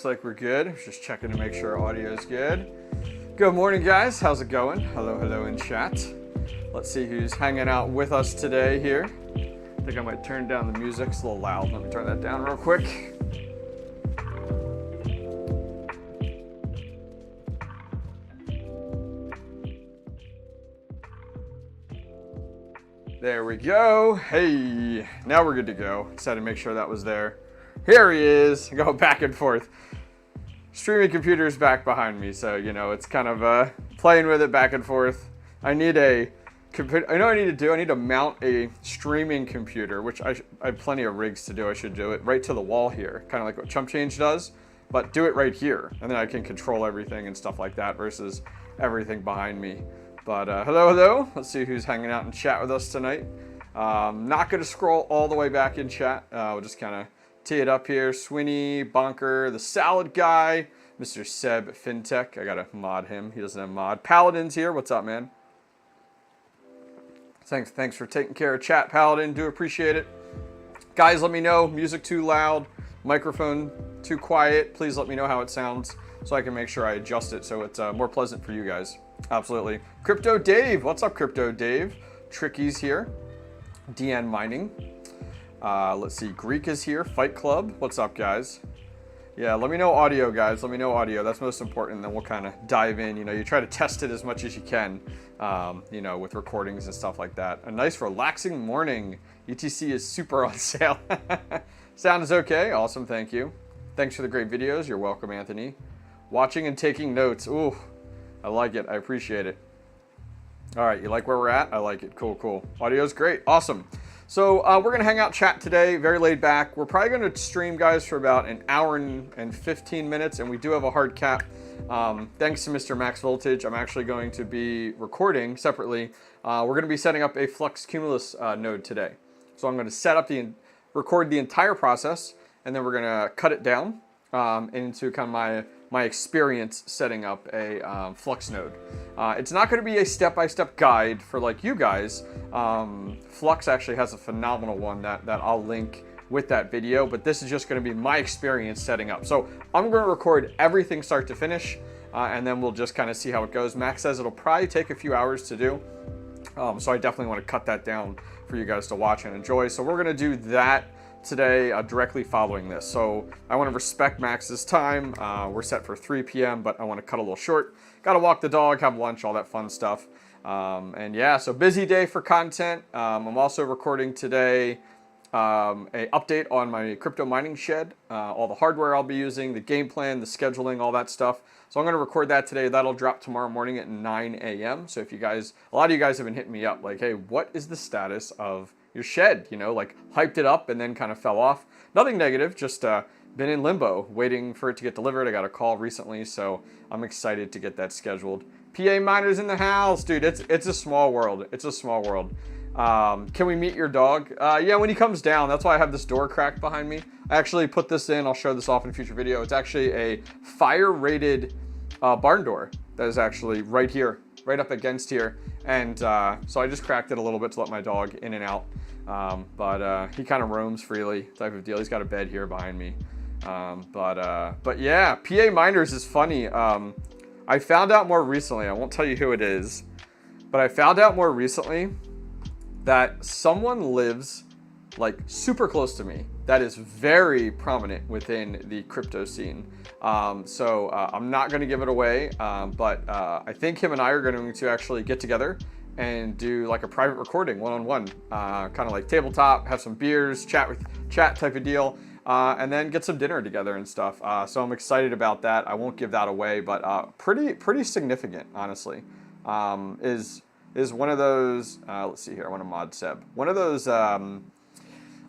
like we're good. Just checking to make sure audio is good. Good morning, guys. How's it going? Hello, hello in chat. Let's see who's hanging out with us today here. I think I might turn down the music. It's a little loud. Let me turn that down real quick. There we go. Hey, now we're good to go. Just had to make sure that was there. Here he is. Go back and forth. Streaming computer's back behind me, so you know it's kind of playing with it back and forth. I need a computer. I know what I need to do. I need to mount a streaming computer, which I have plenty of rigs to do. I should do it right to the wall here, kind of like what 𝐶HumpChange does, but do it right here, and then I can control everything and stuff like that versus everything behind me. But hello, hello. Let's see who's hanging out in chat with us tonight. Not going to scroll all the way back in chat. We'll just kind of tee it up here. Swinny, Bonker, the Salad Guy, Mr. Seb FinTech. I got to mod him. He doesn't have mod. Paladin's here. What's up, man? Thanks for taking care of chat, Paladin. Do appreciate it. Guys, let me know. Music too loud. Microphone too quiet. Please let me know how it sounds so I can make sure I adjust it so it's more pleasant for you guys. Absolutely. Crypto Dave. What's up, Crypto Dave? Tricky's here. DN Mining. Let's see. Greek is here. Fight Club. What's up, guys? Yeah, let me know audio, guys. Let me know audio. That's most important. Then we'll kind of dive in. You know, you try to test it as much as you can, you know, with recordings and stuff like that. A nice relaxing morning. UTC is super on sale. Sound is okay. Awesome. Thank you. Thanks for the great videos. You're welcome, Anthony. Watching and taking notes. Ooh. I like it. I appreciate it. All right, you like where we're at? I like it. Cool, cool. Audio's great. Awesome. So we're going to hang out chat today, very laid back. We're probably going to stream, guys, for about an hour and 15 minutes, and we do have a hard cap. Thanks to Mr. Max Voltage, I'm actually going to be recording separately. We're going to be setting up a Flux Cumulus node today. So I'm going to set up record the entire process, and then we're going to cut it down into kind of my experience setting up a Flux node. It's not going to be a step-by-step guide for like you guys. Flux actually has a phenomenal one that I'll link with that video, but this is just going to be my experience setting up. So I'm going to record everything start to finish, and then we'll just kind of see how it goes. Max says it'll probably take a few hours to do, so I definitely want to cut that down for you guys to watch and enjoy. So we're going to do that today directly following this. So I want to respect Max's time. We're set for 3 p.m., but I want to cut a little short. Got to walk the dog, have lunch, all that fun stuff. And yeah, so busy day for content. I'm also recording today a update on my crypto mining shed, all the hardware I'll be using, the game plan, the scheduling, all that stuff. So I'm going to record that today. That'll drop tomorrow morning at 9 a.m. So if you guys, a lot of you guys have been hitting me up like, hey, what is the status of your shed? You know, like hyped it up and then kind of fell off. Nothing negative, just been in limbo waiting for it to get delivered. I got a call recently, so I'm excited to get that scheduled. PA miners in the house, dude. It's a small world. It's a small world. Can we meet your dog? Yeah, when he comes down. That's why I have this door cracked behind me. I actually put this in. I'll show this off in a future video. It's actually a fire-rated barn door that is actually right here, right up against here. And so I just cracked it a little bit to let my dog in and out. But he kind of roams freely type of deal. He's got a bed here behind me. But yeah, PA Miners is funny. I found out more recently, I won't tell you who it is, but I found out more recently that someone lives like super close to me that is very prominent within the crypto scene. So I'm not going to give it away, but I think him and I are going to actually get together and do like a private recording one-on-one, kind of like tabletop, have some beers, chat type of deal, and then get some dinner together and stuff. So I'm excited about that. I won't give that away, but pretty significant, honestly. Is one of those, let's see here, I want to mod Seb. One of those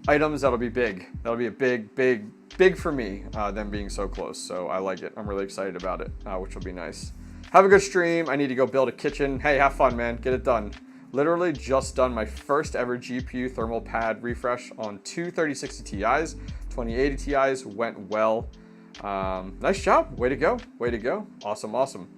items that'll be big. That'll be a big for me, them being so close. So I like it. I'm really excited about it, which will be nice. Have a good stream. I need to go build a kitchen. Hey, have fun, man. Get it done. Literally just done my first ever GPU thermal pad refresh on two 3060 Ti's. 2080 Ti's went well. Nice job. Way to go. Way to go. Awesome, awesome.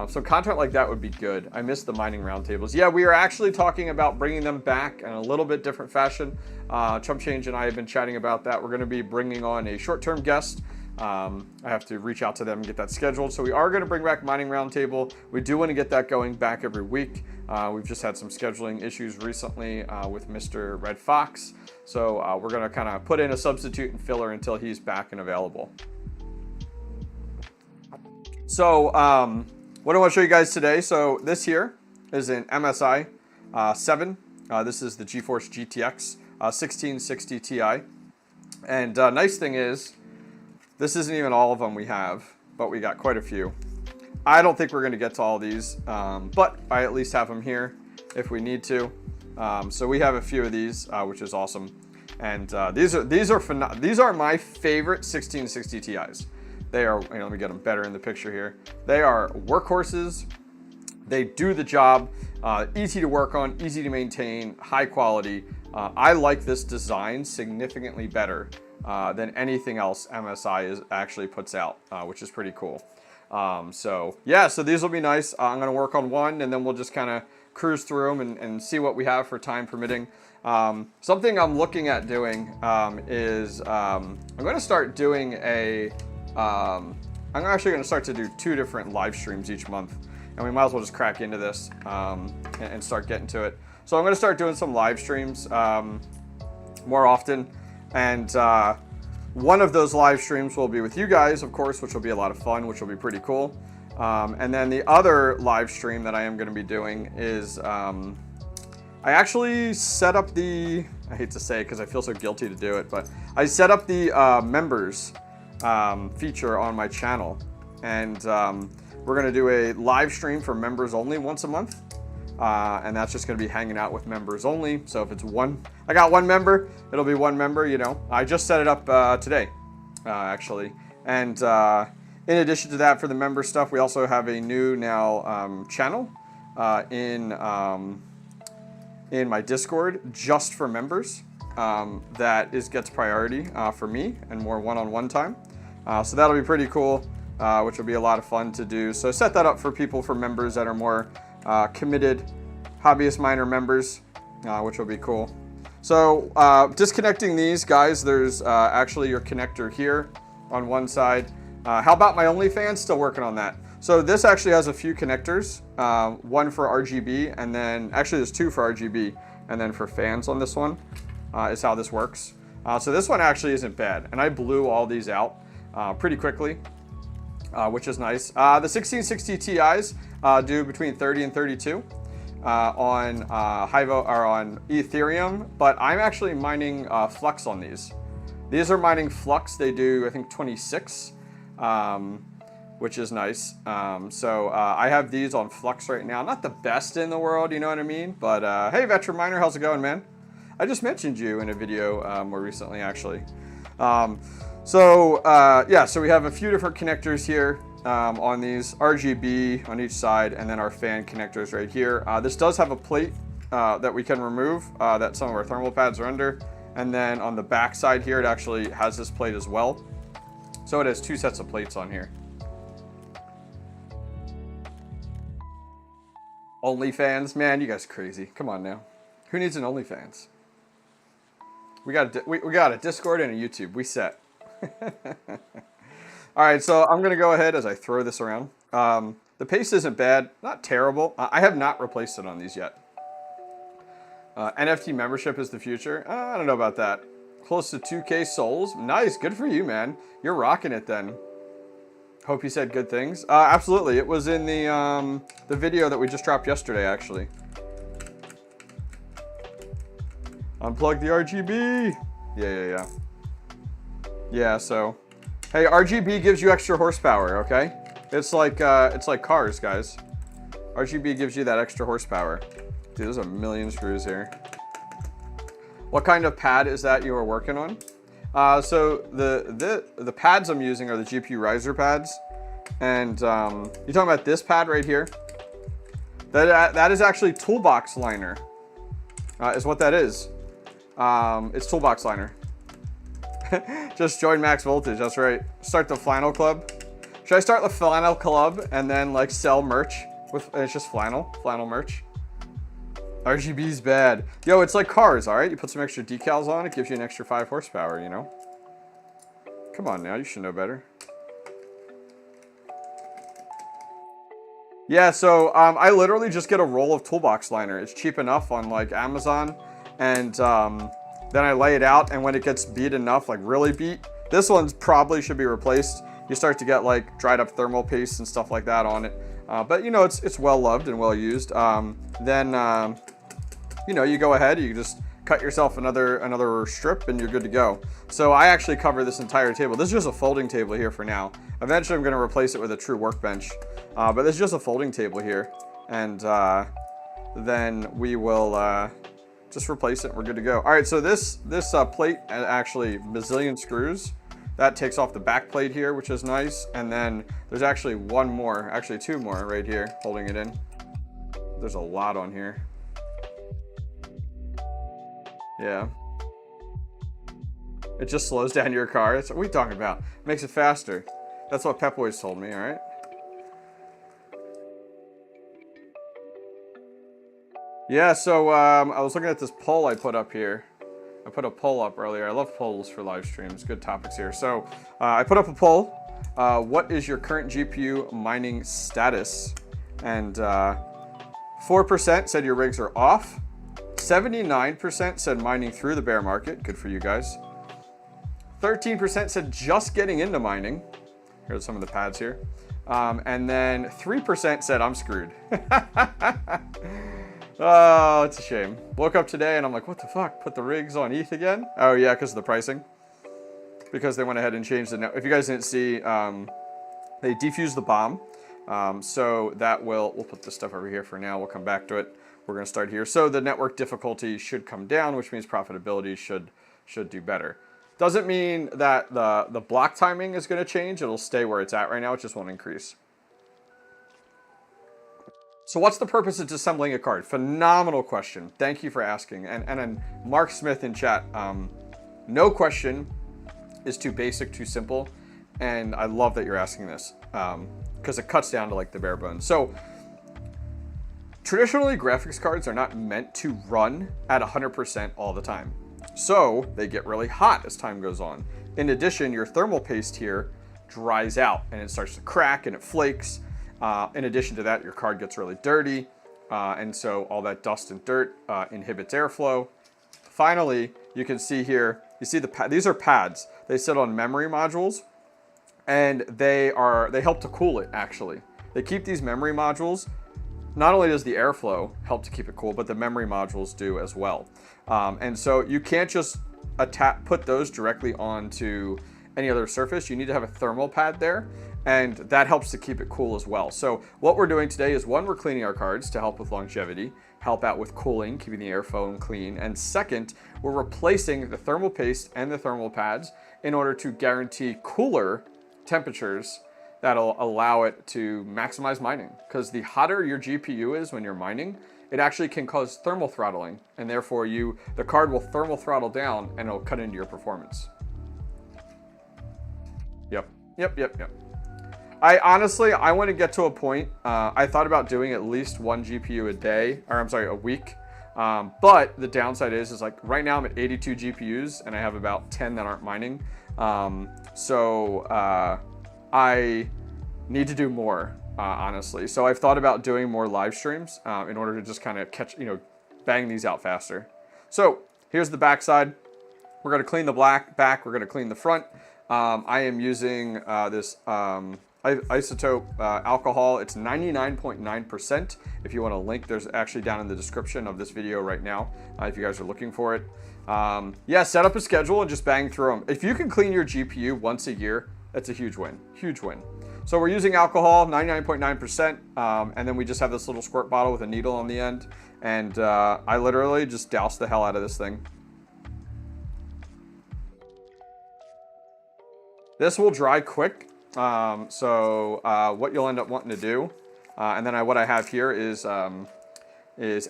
So content like that would be good. I miss the mining roundtables. Yeah, we are actually talking about bringing them back in a little bit different fashion. 𝐶HumpChange and I have been chatting about that. We're going to be bringing on a short-term guest I have to reach out to them and get that scheduled. So we are going to bring back Mining Roundtable. We do want to get that going back every week. We've just had some scheduling issues recently with Mr. Red Fox. So we're going to kind of put in a substitute and filler until he's back and available. So what I want to show you guys today. So this here is an MSI 7. This is the GeForce GTX 1660 Ti. And nice thing is, this isn't even all of them we have, but we got quite a few. I don't think we're going to get to all these, but I at least have them here if we need to. So we have a few of these, which is awesome. And these are my favorite 1660 Ti's. They are, let me get them better in the picture here. They are workhorses. They do the job. Easy to work on, easy to maintain, high quality. I like this design significantly better than anything else MSI actually puts out, which is pretty cool. So yeah, so these will be nice. I'm going to work on one, and then we'll just kind of cruise through them and see what we have for time permitting. Something I'm looking at doing is I'm going to start doing I'm actually going to start to do 2 different live streams each month, and we might as well just crack into this and start getting to it. So I'm going to start doing some live streams more often. And one of those live streams will be with you guys, of course, which will be a lot of fun, which will be pretty cool. And then the other live stream that I am going to be doing is I actually set up I hate to say it because I feel so guilty to do it, but I set up the members feature on my channel. And we're going to do a live stream for members only once a month. And that's just going to be hanging out with members only. So if it's I got one member, it'll be one member, I just set it up today, actually. And in addition to that, for the member stuff, we also have a new now channel in my Discord just for members that gets priority for me and more one-on-one time. So that'll be pretty cool, which will be a lot of fun to do. So set that up for members that are more committed hobbyist miner members, which will be cool. So disconnecting these guys, there's actually your connector here on one side. How about my OnlyFans? Still working on that. So this actually has a few connectors, one for RGB, and then actually there's 2 for RGB, and then for fans on this one is how this works. So this one actually isn't bad, and I blew all these out pretty quickly, which is nice. The 1660 Ti's do between 30 and 32 on HIVEOS or on Ethereum, but I'm actually mining Flux on these. These are mining Flux. They do, I think, 26, which is nice. So I have these on Flux right now. Not the best in the world, you know what I mean? But hey, Veteran Miner, how's it going, man? I just mentioned you in a video more recently, actually. Yeah, so we have a few different connectors here on these, RGB on each side, and then our fan connectors right here. This does have a plate that we can remove that some of our thermal pads are under. And then on the back side here, it actually has this plate as well. So it has 2 sets of plates on here. OnlyFans, man, you guys are crazy. Come on now. Who needs an OnlyFans? We got a Discord and a YouTube. We set. All right, so I'm gonna go ahead as I throw this around. The pace isn't bad, not terrible. I have not replaced it on these yet. NFT membership is the future. I don't know about that. Close to 2K souls. Nice, good for you, man. You're rocking it then. Hope you said good things. Absolutely, it was in the video that we just dropped yesterday, actually. Unplug the RGB. Yeah. Yeah, so, hey, RGB gives you extra horsepower, okay? It's like cars, guys. RGB gives you that extra horsepower. Dude, there's a million screws here. What kind of pad is that you are working on? So the pads I'm using are the GPU riser pads. And you're talking about this pad right here? That is actually toolbox liner, is what that is. It's toolbox liner. Just join Max Voltage, that's right. Start the flannel club. Should I start the flannel club and then like sell merch with, it's just flannel merch? RGB's bad. Yo, it's like cars, all right? You put some extra decals on, it gives you an extra 5 horsepower, you know? Come on now, you should know better. Yeah, so I literally just get a roll of toolbox liner. It's cheap enough on like Amazon, and then I lay it out, and when it gets beat enough, like really beat, this one's probably should be replaced. You start to get like dried up thermal paste and stuff like that on it. But you know, it's well loved and well used. Then you know, you go ahead, you just cut yourself another strip and you're good to go. So I actually cover this entire table. This is just a folding table here for now. Eventually I'm gonna replace it with a true workbench. But this is just a folding table here. And then we will just replace it and we're good to go. All right, so this plate actually bazillion screws. That takes off the back plate here, which is nice. And then there's actually one more, actually two more right here holding it in. There's a lot on here. Yeah. It just slows down your car. That's what we're talking about. It makes it faster. That's what Pep always told me, all right? Yeah, so I was looking at this poll I put up here. I put a poll up earlier. I love polls for live streams. Good topics here. So I put up a poll. What is your current GPU mining status? And 4% said your rigs are off. 79% said mining through the bear market. Good for you guys. 13% said just getting into mining. Here's some of the pads here. And then 3% said I'm screwed. Oh, it's a shame. Woke up today and I'm like, what the fuck? Put the rigs on ETH again? Oh yeah, because of the pricing. Because they went ahead and changed the net. If you guys didn't see, they defused the bomb. So that we'll put this stuff over here for now. We'll come back to it. We're gonna start here. So the network difficulty should come down, which means profitability should do better. Doesn't mean that the block timing is gonna change. It'll stay where it's at right now. It just won't increase. So what's the purpose of disassembling a card? Phenomenal question. Thank you for asking. And then Mark Smith in chat, no question is too basic, too simple. And I love that you're asking this because it cuts down to like the bare bones. So traditionally, graphics cards are not meant to run at 100% all the time. So they get really hot as time goes on. In addition, your thermal paste here dries out and it starts to crack and it flakes. In addition to that, your card gets really dirty. And so all that dust and dirt inhibits airflow. Finally, you can see here, you see these are pads. They sit on memory modules and they help to cool it actually. They keep these memory modules. Not only does the airflow help to keep it cool, but the memory modules do as well. And so you can't just put those directly onto any other surface. You need to have a thermal pad there, and that helps to keep it cool as well. So what we're doing today is, one, we're cleaning our cards to help with longevity, help out with cooling, keeping the airflow clean. And second, we're replacing the thermal paste and the thermal pads in order to guarantee cooler temperatures that'll allow it to maximize mining. Because the hotter your GPU is when you're mining, it actually can cause thermal throttling, and therefore the card will thermal throttle down and it'll cut into your performance. Yep. I honestly want to get to a point, I thought about doing at least one GPU a day, or I'm sorry, a week. But the downside is like right now I'm at 82 GPUs and I have about 10 that aren't mining. I need to do more, honestly. So I've thought about doing more live streams in order to just kind of bang these out faster. So here's the back side. We're going to clean the back. We're going to clean the front. I am using this isotope alcohol. It's 99.9%. If you want a link, there's actually down in the description of this video right now, if you guys are looking for it. Yeah, set up a schedule and just bang through them. If you can clean your GPU once a year, that's a huge win, huge win. So we're using alcohol, 99.9%, and then we just have this little squirt bottle with a needle on the end. And I literally just douse the hell out of this thing. This will dry quick, so what you'll end up wanting to do, and then what I have here is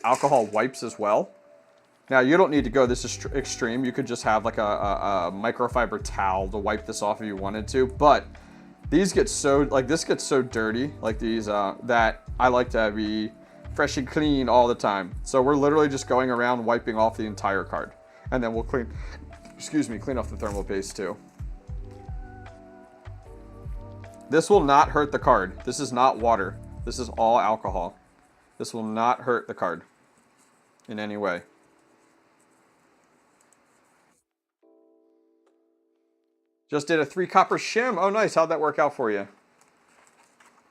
alcohol wipes as well. Now you don't need to go this extreme. You could just have like a microfiber towel to wipe this off if you wanted to, but these get so, this gets so dirty, like these, that I like to be fresh and clean all the time. So we're literally just going around wiping off the entire card, and then we'll clean off the thermal paste too. This will not hurt the card. This is not water. This is all alcohol. This will not hurt the card in any way. Just did a 3 copper shim. Oh, nice. How'd that work out for you?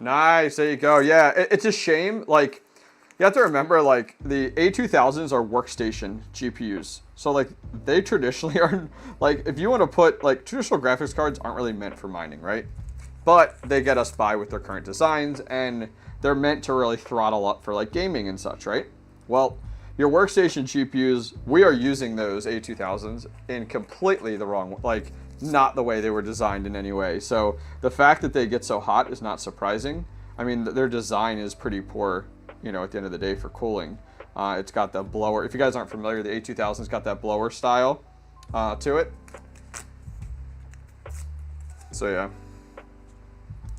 Nice. There you go. Yeah, it's a shame. Like, you have to remember, like, the A2000s are workstation GPUs. So, like, they traditionally are, like, if you want to put, like, traditional graphics cards aren't really meant for mining, right? But they get us by with their current designs, and they're meant to really throttle up for, like, gaming and such, right? Well, your workstation GPUs, we are using those A2000s in completely the wrong, like, not the way they were designed in any way. So the fact that they get so hot is not surprising. I mean, their design is pretty poor, you know, at the end of the day for cooling. It's got the blower. If you guys aren't familiar, the A2000's got that blower style to it. So yeah.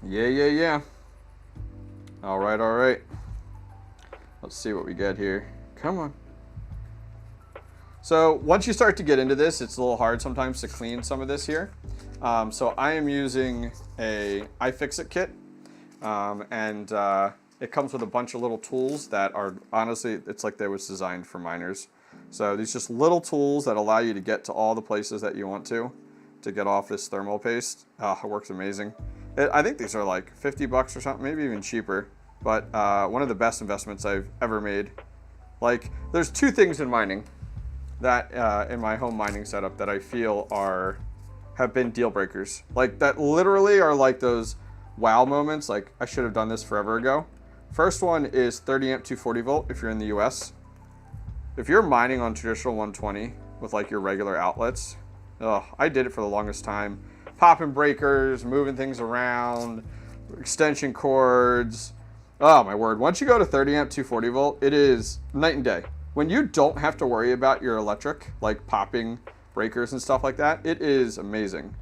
Yeah. All right. Let's see what we get here. Come on. So once you start to get into this, it's a little hard sometimes to clean some of this here. So I am using a iFixit kit, and it comes with a bunch of little tools that are, honestly, it's like they was designed for miners. So these just little tools that allow you to get to all the places that you want to get off this thermal paste. It works amazing. I think these are like 50 bucks or something, maybe even cheaper, but one of the best investments I've ever made. Like, there's 2 things in mining that in my home mining setup that I feel have been deal breakers. Like, that literally are like those wow moments, like, I should have done this forever ago. First one is 30 amp 240 volt if you're in the US. If you're mining on traditional 120 with like your regular outlets, I did it for the longest time. Popping breakers, moving things around, extension cords. Oh my word, once you go to 30 amp 240 volt, it is night and day. When you don't have to worry about your electric, like popping breakers and stuff like that, it is amazing.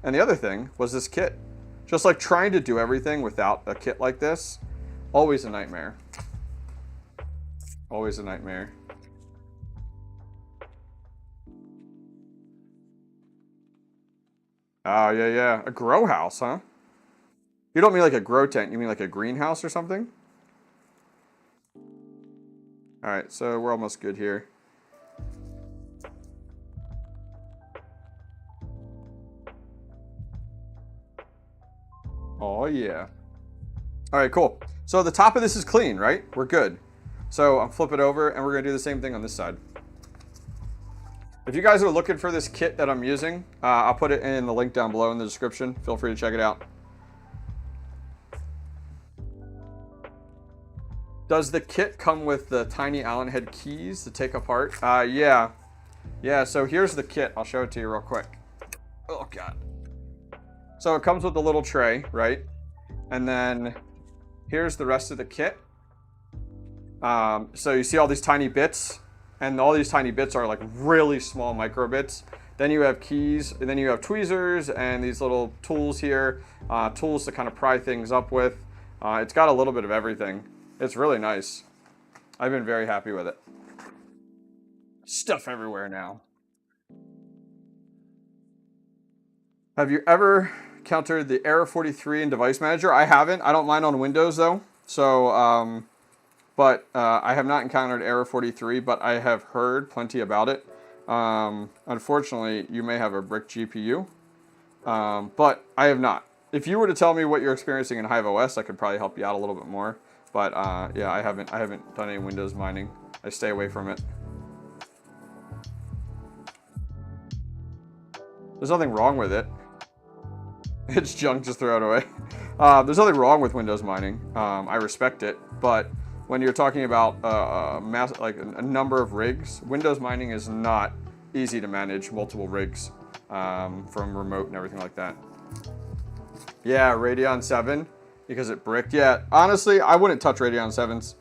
And the other thing was this kit. Just like trying to do everything without a kit like this, always a nightmare. Always a nightmare. Oh, yeah. A grow house, huh? You don't mean like a grow tent, you mean like a greenhouse or something? All right, so we're almost good here. Oh, yeah. All right, cool. So the top of this is clean, right? We're good. So I'll flip it over, and we're going to do the same thing on this side. If you guys are looking for this kit that I'm using, I'll put it in the link down below in the description. Feel free to check it out. Does the kit come with the tiny Allen head keys to take apart? Yeah. Yeah, so here's the kit. I'll show it to you real quick. Oh, God. So it comes with a little tray, right? And then here's the rest of the kit. So you see all these tiny bits, and all these tiny bits are like really small micro bits. Then you have keys, and then you have tweezers and these little tools here, tools to kind of pry things up with. It's got a little bit of everything. It's really nice. I've been very happy with it. Stuff everywhere now. Have you ever encountered the Error 43 in Device Manager? I haven't. I don't mind on Windows though. So, I have not encountered Error 43, but I have heard plenty about it. Unfortunately, you may have a brick GPU, but I have not. If you were to tell me what you're experiencing in HIVEOS, I could probably help you out a little bit more. But yeah, I haven't done any Windows mining. I stay away from it. There's nothing wrong with it. It's junk, just throw it away. There's nothing wrong with Windows mining. I respect it, but when you're talking about a number of rigs, Windows mining is not easy to manage multiple rigs from remote and everything like that. Yeah, Radeon 7. Because it bricked. Yeah, honestly, I wouldn't touch Radeon 7s.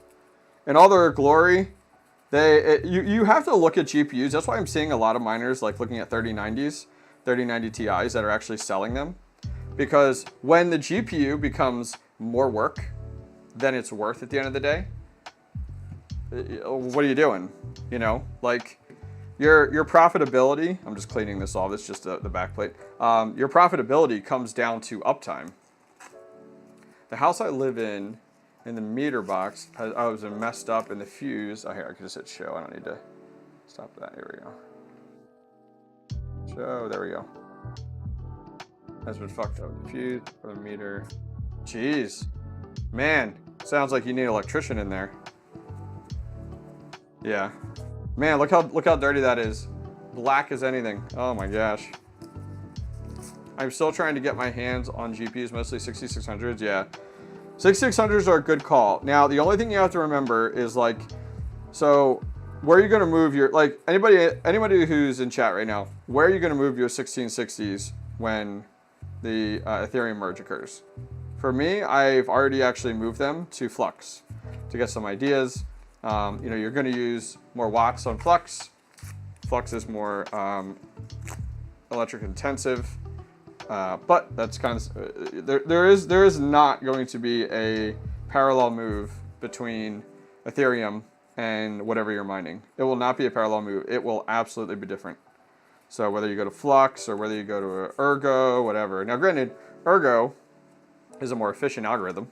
In all their glory, you have to look at GPUs. That's why I'm seeing a lot of miners like looking at 3090s, 3090 Ti's that are actually selling them. Because when the GPU becomes more work than it's worth at the end of the day, what are you doing? You know, like your profitability, I'm just cleaning this off, it's just the back plate. Your profitability comes down to uptime. The house I live in the meter box, I was messed up in the fuse. Oh, here, I can just hit show. I don't need to stop that. Here we go. Show, there we go. Has been fucked up. The fuse for the meter. Jeez. Man, sounds like you need an electrician in there. Yeah. Man, look how dirty that is. Black as anything. Oh my gosh. I'm still trying to get my hands on GPUs, mostly 6600s. Yeah. 6600s are a good call. Now, the only thing you have to remember is like, so where are you going to move your, like anybody who's in chat right now, where are you going to move your 1660s when the Ethereum merge occurs? For me, I've already actually moved them to Flux to get some ideas. You know, you're going to use more watts on Flux. Flux is more electric intensive, but that's kind of there is not going to be a parallel move between Ethereum and whatever you're mining. It will not be a parallel move. It will absolutely be different. So whether you go to Flux or whether you go to 𝐼𝐴𝐺, whatever. Now, granted, 𝐼𝐴𝐺 is a more efficient algorithm,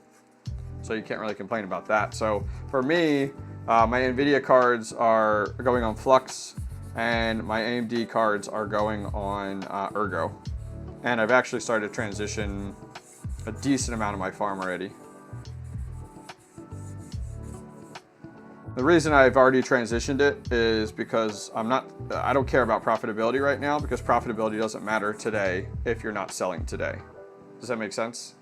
so you can't really complain about that. So for me, my NVIDIA cards are going on Flux, and my AMD cards are going on 𝐼𝐴𝐺. And I've actually started to transition a decent amount of my farm already. The reason I've already transitioned it is because I don't care about profitability right now, because profitability doesn't matter today if you're not selling today. Does that make sense?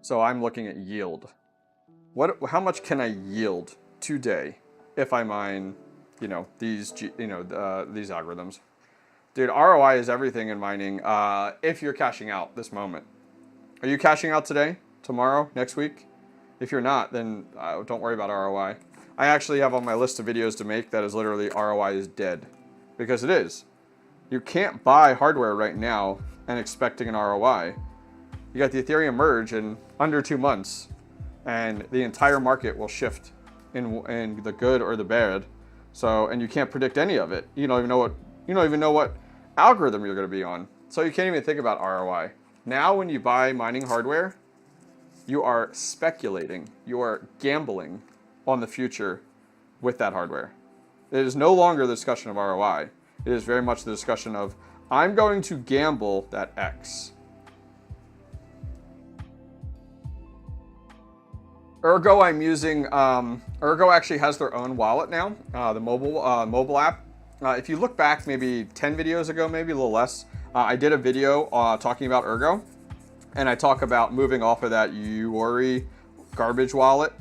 So I'm looking at yield. How much can I yield today if I mine, you know, these algorithms? Dude, ROI is everything in mining. If you're cashing out this moment, are you cashing out today, tomorrow, next week? If you're not, then don't worry about ROI. I actually have on my list of videos to make that is literally ROI is dead, because it is. You can't buy hardware right now and expecting an ROI. You got the Ethereum merge in under 2 months, and the entire market will shift in the good or the bad. So, and you can't predict any of it. You don't even know what algorithm you're going to be on. So you can't even think about ROI. Now, when you buy mining hardware, you are speculating. You are gambling on the future with that hardware. It is no longer the discussion of ROI. It is very much the discussion of, I'm going to gamble that X. 𝐼𝐴𝐺, I'm using, 𝐼𝐴𝐺 actually has their own wallet now, the mobile app. If you look back maybe 10 videos ago, maybe a little less, I did a video talking about 𝐼𝐴𝐺, and I talk about moving off of that 𝐷𝐿 garbage wallet,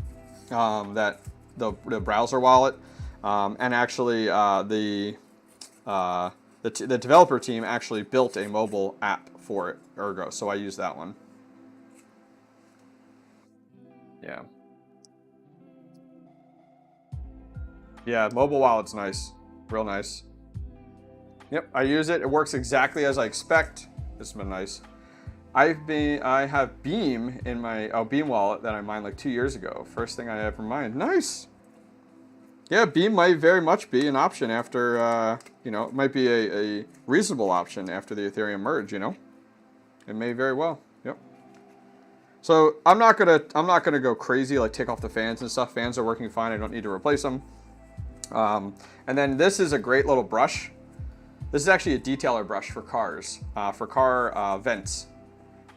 the browser wallet, and actually the developer team actually built a mobile app for it, 𝐼𝐴𝐺, so I use that one. Yeah. Yeah, mobile wallet's nice. Real nice. Yep, I use it. It works exactly as I expect. This has been nice. I have Beam in my Beam wallet that I mined like 2 years ago. First thing I ever mined. Nice. Yeah, Beam might very much be an option after, you know, it might be a reasonable option after the Ethereum merge, you know. It may very well. Yep. So I'm not gonna go crazy, like take off the fans and stuff. Fans are working fine. I don't need to replace them. And then this is a great little brush. This is actually a detailer brush for cars, for car vents.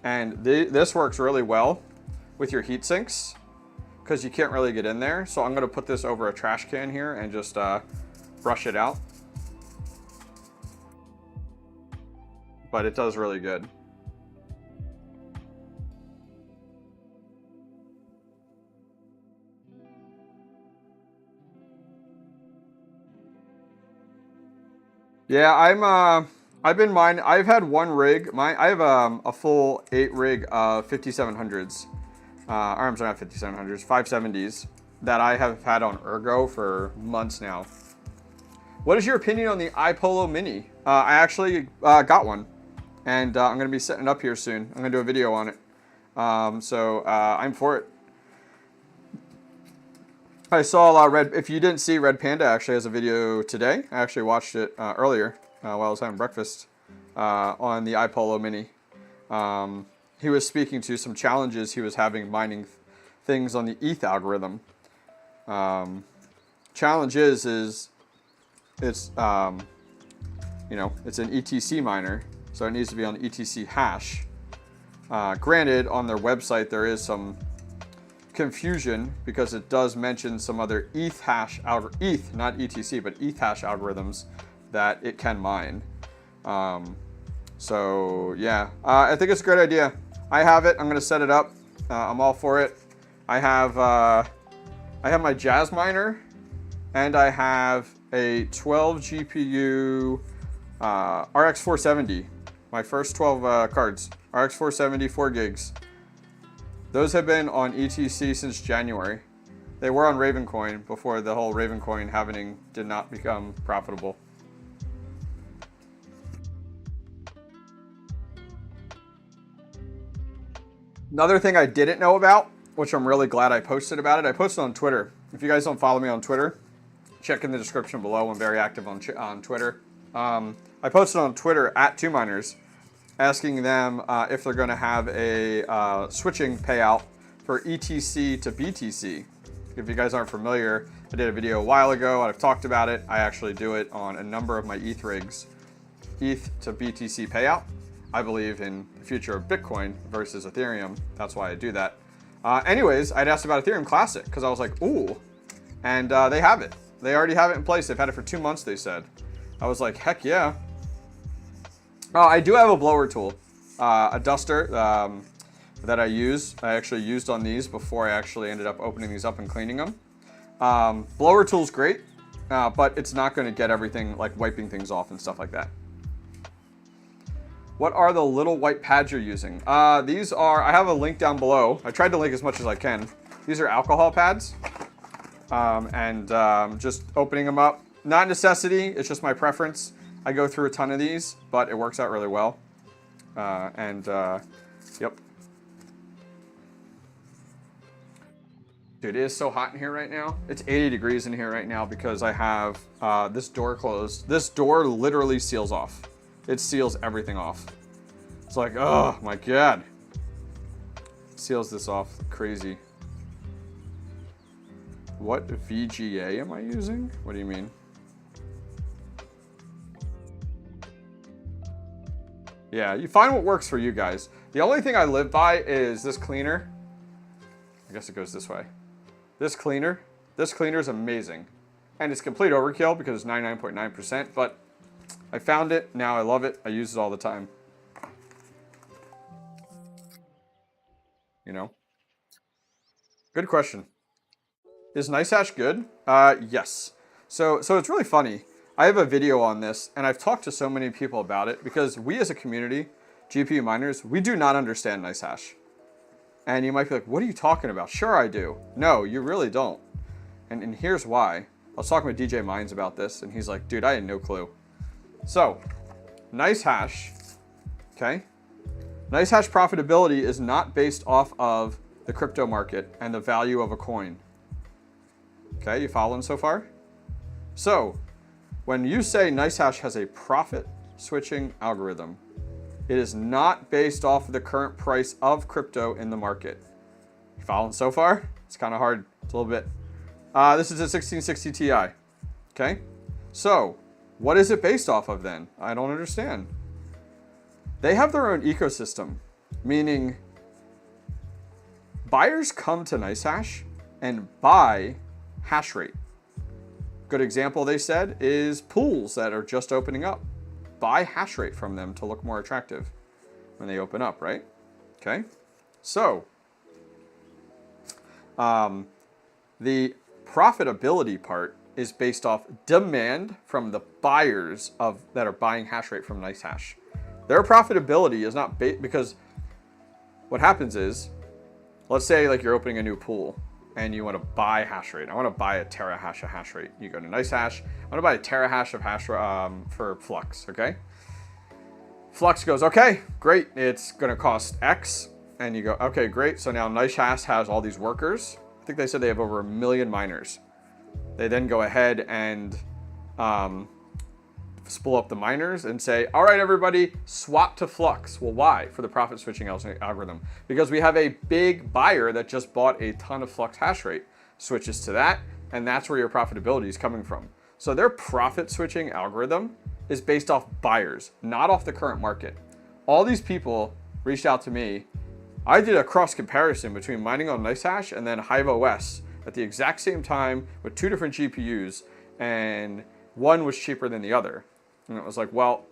And this works really well with your heat sinks because you can't really get in there. So I'm gonna put this over a trash can here and just brush it out. But it does really good. Yeah, I've been mining. I've had one rig. I have a full 8 rig 5700s. Or I'm sorry, not 5700s, 570s that I have had on 𝐼𝐴𝐺 for months now. What is your opinion on the iPolo Mini? I actually got one, and I'm going to be setting it up here soon. I'm going to do a video on it. So I'm for it. I saw a lot of if you didn't see, Red Panda actually has a video today. I actually watched it earlier while I was having breakfast on the iPolo Mini. he was speaking to some challenges he was having mining things on the ETH algorithm. Challenge is it's you know, it's an ETC miner, so it needs to be on the ETC hash. Granted, on their website there is some confusion because it does mention some other ETH hash ETH, not ETC, but ETH hash algorithms that it can mine. So yeah, I think it's a great idea. I have it. I'm going to set it up. I'm all for it. I have my Jazz miner, and I have a 12 GPU RX 470. My first 12 cards, RX 470, 4 gigs. Those have been on ETC since January. They were on Ravencoin before the whole Ravencoin halvening did not become profitable. Another thing I didn't know about, which I'm really glad I posted about it, I posted on Twitter. If you guys don't follow me on Twitter, check in the description below. I'm very active on Twitter. I posted on Twitter at 2Miners, asking them if they're going to have a switching payout for ETC to BTC. If you guys aren't familiar, I did a video a while ago. I've talked about it. I actually do it on a number of my ETH rigs. ETH to BTC payout. I believe in the future of Bitcoin versus Ethereum. That's why I do that. Anyways, I'd asked about Ethereum Classic because I was like, ooh. And they have it. They already have it in place. They've had it for 2 months, they said. I was like, heck yeah. Oh, I do have a blower tool, a duster that I use. I actually used on these before I actually ended up opening these up and cleaning them. Blower tool's great, but it's not going to get everything like wiping things off and stuff like that. What are the little white pads you're using? These are, I have a link down below. I tried to link as much as I can. These are alcohol pads, just opening them up. Not necessity, it's just my preference. I go through a ton of these, but it works out really well. Yep. Dude, it is so hot in here right now. It's 80 degrees in here right now because I have this door closed. This door literally seals off. It seals everything off. It's like, oh my God. It seals this off, crazy. What VGA am I using? What do you mean? Yeah, you find what works for you guys. The only thing I live by is this cleaner. I guess it goes this way. This cleaner is amazing. And it's complete overkill because it's 99.9%, but I found it, now I love it, I use it all the time. You know? Good question. Is NiceHash good? Yes. So it's really funny. I have a video on this, and I've talked to so many people about it because we as a community, GPU miners, we do not understand NiceHash. And you might be like, what are you talking about? Sure I do. No, you really don't. And here's why. I was talking with DJ Mines about this, and he's like, dude, I had no clue. So, NiceHash, okay? NiceHash profitability is not based off of the crypto market and the value of a coin. Okay, you following so far? So, when you say NiceHash has a profit switching algorithm, it is not based off of the current price of crypto in the market. You following so far? It's kind of hard. It's a little bit. This is a 1660 Ti. Okay? So, what is it based off of then? I don't understand. They have their own ecosystem, meaning buyers come to NiceHash and buy hash rate. Good example, they said, is pools that are just opening up. Buy hash rate from them to look more attractive when they open up, right? Okay, so the profitability part is based off demand from the buyers that are buying hash rate from NiceHash. Their profitability is not because what happens is, let's say like you're opening a new pool and you want to buy hash rate. I want to buy a terahash of hash rate. You go to NiceHash. I want to buy a terahash of hash for Flux. Okay. Flux goes, okay, great. It's going to cost X, and you go, okay, great. So now NiceHash has all these workers. I think they said they have over 1 million miners. They then go ahead and spool up the miners and say, all right, everybody, swap to Flux. Well, why? For the profit switching algorithm. Because we have a big buyer that just bought a ton of Flux hash rate. Switches to that, and that's where your profitability is coming from. So their profit switching algorithm is based off buyers, not off the current market. All these people reached out to me. I did a cross comparison between mining on NiceHash and then HIVEOS at the exact same time with 2 different GPUs, and one was cheaper than the other. And it was like, well,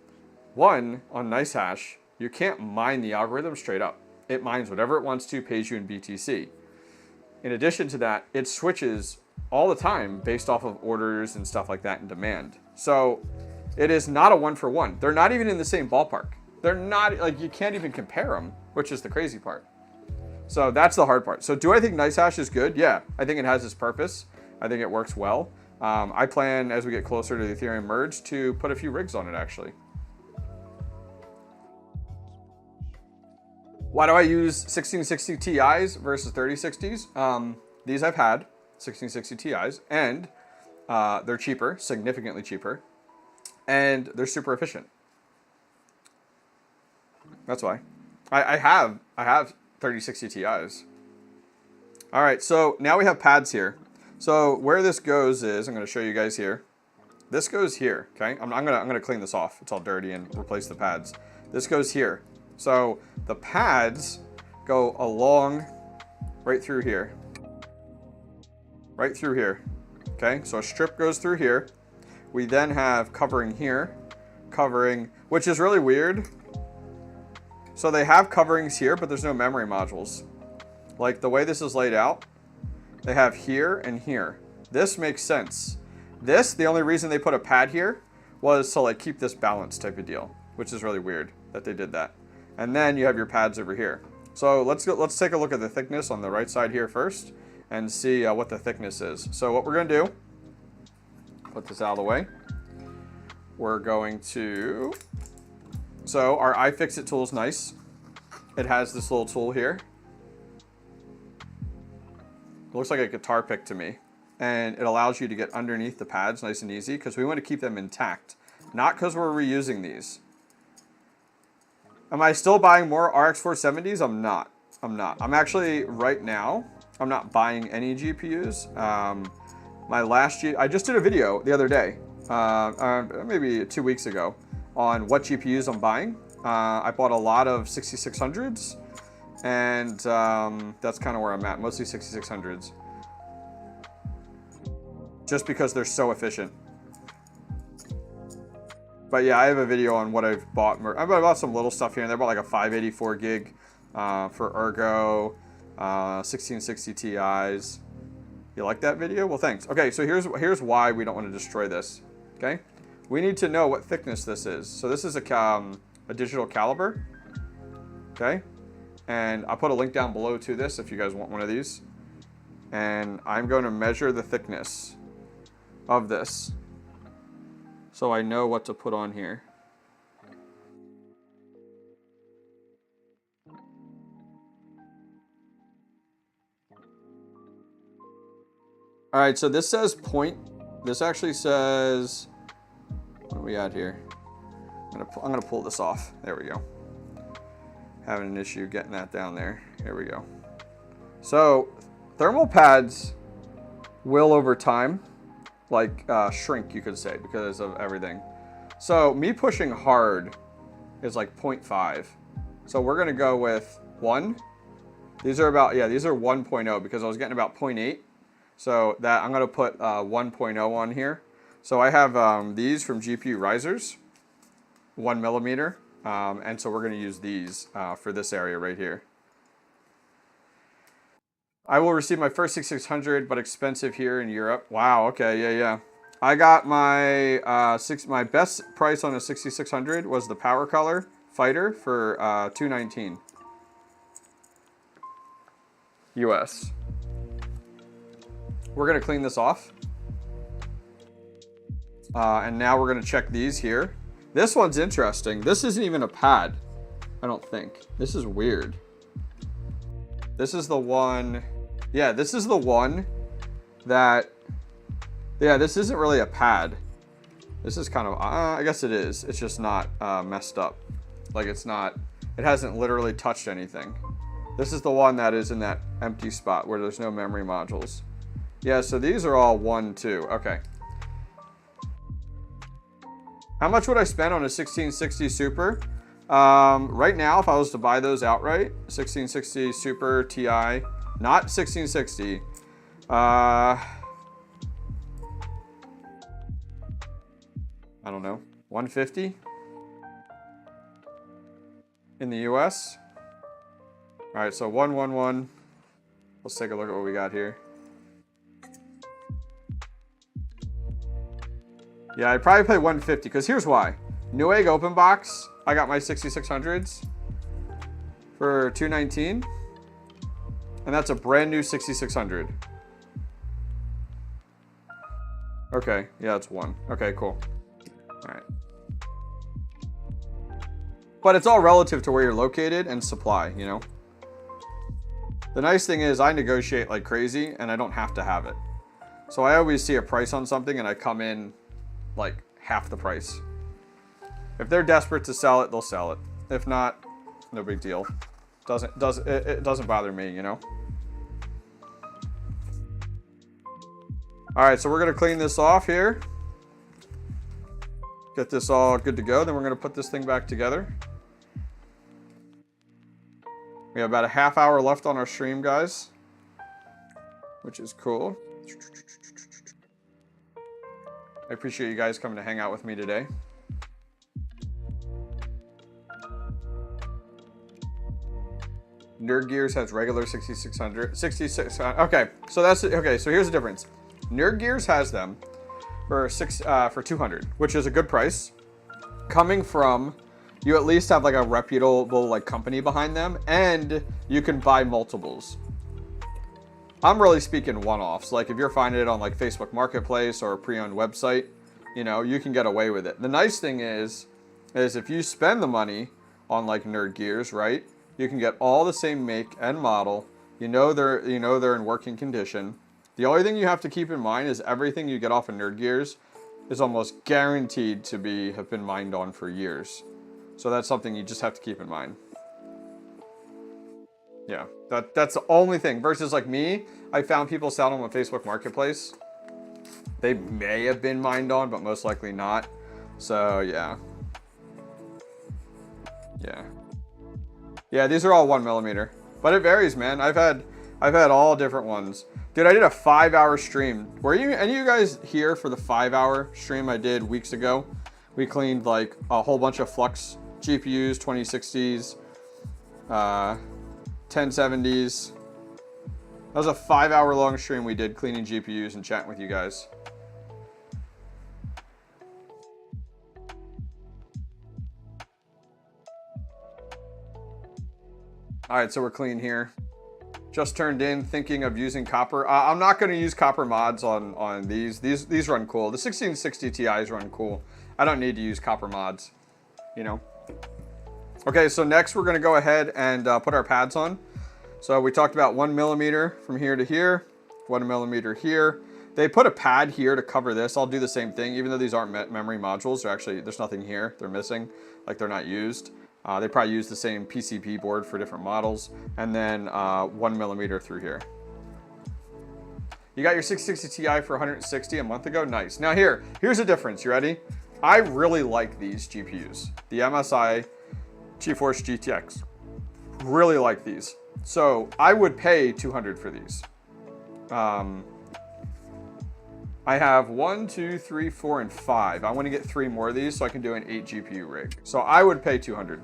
one on NiceHash, you can't mine the algorithm straight up. It mines whatever it wants to, pays you in BTC. In addition to that, it switches all the time based off of orders and stuff like that and demand. So it is not a 1-for-1. They're not even in the same ballpark. They're not, like, you can't even compare them, which is the crazy part. So that's the hard part. So do I think NiceHash is good? Yeah, I think it has its purpose. I think it works well. I plan, as we get closer to the Ethereum merge, to put a few rigs on it, actually. Why do I use 1660 Ti's versus 3060s? These I've had, 1660 Ti's, and they're cheaper, significantly cheaper, and they're super efficient. That's why. I have 3060 Ti's. All right, so now we have pads here. So where this goes is, I'm going to show you guys here. This goes here, okay? I'm gonna clean this off. It's all dirty and replace the pads. This goes here. So the pads go along right through here. Right through here, okay? So a strip goes through here. We then have covering here, covering, which is really weird. So they have coverings here, but there's no memory modules. Like the way this is laid out, they have here and here. This makes sense. This, the only reason they put a pad here was to like keep this balanced type of deal, which is really weird that they did that. And then you have your pads over here. So let's take a look at the thickness on the right side here first and see what the thickness is. So what we're gonna do, put this out of the way. We're going to, so our iFixit tool is nice. It has this little tool here. It looks like a guitar pick to me. And it allows you to get underneath the pads nice and easy because we want to keep them intact. Not because we're reusing these. Am I still buying more RX 470s? I'm not. I'm actually, right now, I'm not buying any GPUs. My last I just did a video the other day, maybe 2 weeks ago, on what GPUs I'm buying. I bought a lot of 6600s. And that's kind of where I'm at, mostly 6600s. Just because they're so efficient. But yeah, I have a video on what I've bought. I bought some little stuff here and there. I bought like a 584 gig for Ergo, 1660 Ti's. You like that video? Well, thanks. Okay, so here's why we don't want to destroy this. Okay, we need to know what thickness this is. So this is a digital caliber. Okay. And I'll put a link down below to this if you guys want one of these. And I'm going to measure the thickness of this so I know what to put on here. All right, so this says this actually says, what are we at here? I'm gonna pull this off. There we go. Having an issue getting that down there. Here we go. So thermal pads will over time like shrink, you could say, because of everything. So me pushing hard is like 0.5. So we're gonna go with 1. These are about, yeah, these are 1.0 because I was getting about 0.8. So that I'm gonna put 1.0 on here. So I have these from GPU risers, 1 millimeter. And so we're going to use these for this area right here. I will receive my first 6600, but expensive here in Europe. Wow, okay, yeah. I got my my best price on a 6600 was the Power Color Fighter for $219 US. We're going to clean this off. And now we're going to check these here. This one's interesting. This isn't even a pad, I don't think. This is weird. This is the one, yeah, this is the one that, yeah, this isn't really a pad. This is kind of, I guess it is. It's just not messed up. Like it's not, it hasn't literally touched anything. This is the one that is in that empty spot where there's no memory modules. Yeah, so these are all 1, 2. Okay. How much would I spend on a 1660 Super? Right now, if I was to buy those outright, 1660 Super Ti, not 1660, I don't know, 150 in the US. All right, so 111. Let's take a look at what we got here. Yeah, I'd probably pay 150 because here's why. Newegg open box, I got my 6600s for 219, and that's a brand new 6600. Okay, yeah, it's 1. Okay, cool. All right. But it's all relative to where you're located and supply, you know? The nice thing is I negotiate like crazy and I don't have to have it. So I always see a price on something and I come in like half the price. If they're desperate to sell it, they'll sell it. If not, no big deal. It doesn't bother me, you know? All right, so we're gonna clean this off here. Get this all good to go. Then we're gonna put this thing back together. We have about a half hour left on our stream, guys, which is cool. I appreciate you guys coming to hang out with me today. 𝐷𝐬𝐳 has regular 6600, 6600. Okay, so that's okay. So here's the difference. 𝐷𝐬𝐳 has them for 200, which is a good price. Coming from, you at least have like a reputable like company behind them, and you can buy multiples. I'm really speaking one-offs. Like if you're finding it on like Facebook Marketplace or a pre-owned website, you know, you can get away with it. The nice thing is if you spend the money on like 𝐷𝐬𝐳, right? You can get all the same make and model. You know they're in working condition. The only thing you have to keep in mind is everything you get off of 𝐷𝐬𝐳 is almost guaranteed to have been mined on for years. So that's something you just have to keep in mind. Yeah, that's the only thing. Versus like me, I found people selling them on Facebook Marketplace. They may have been mined on, but most likely not. So yeah. Yeah, these are all 1mm. But it varies, man. I've had all different ones. Dude, I did a 5-hour stream. Were any of you guys here for the 5-hour stream I did weeks ago? We cleaned like a whole bunch of Flux GPUs, 2060s, 1070s. That was a 5-hour long stream we did cleaning GPUs and chatting with you guys. All right, so we're clean here. Just turned in, thinking of using copper. I'm not going to use copper mods on these. These run cool. The 1660 Ti's run cool. I don't need to use copper mods, you know. Okay, so next we're going to go ahead and put our pads on. So we talked about 1mm from here to here, 1mm here. They put a pad here to cover this. I'll do the same thing, even though these aren't memory modules. They're actually, there's nothing here. They're missing, like they're not used. They probably use the same PCB board for different models, and then 1mm through here. You got your 660 Ti for 160 a month ago? Nice. Now here's the difference. You ready? I really like these GPUs. The MSI GeForce GTX. Really like these. So I would pay 200 for these. I have 1, 2, 3, 4, and 5. I want to get 3 more of these so I can do an 8 GPU rig. So I would pay 200.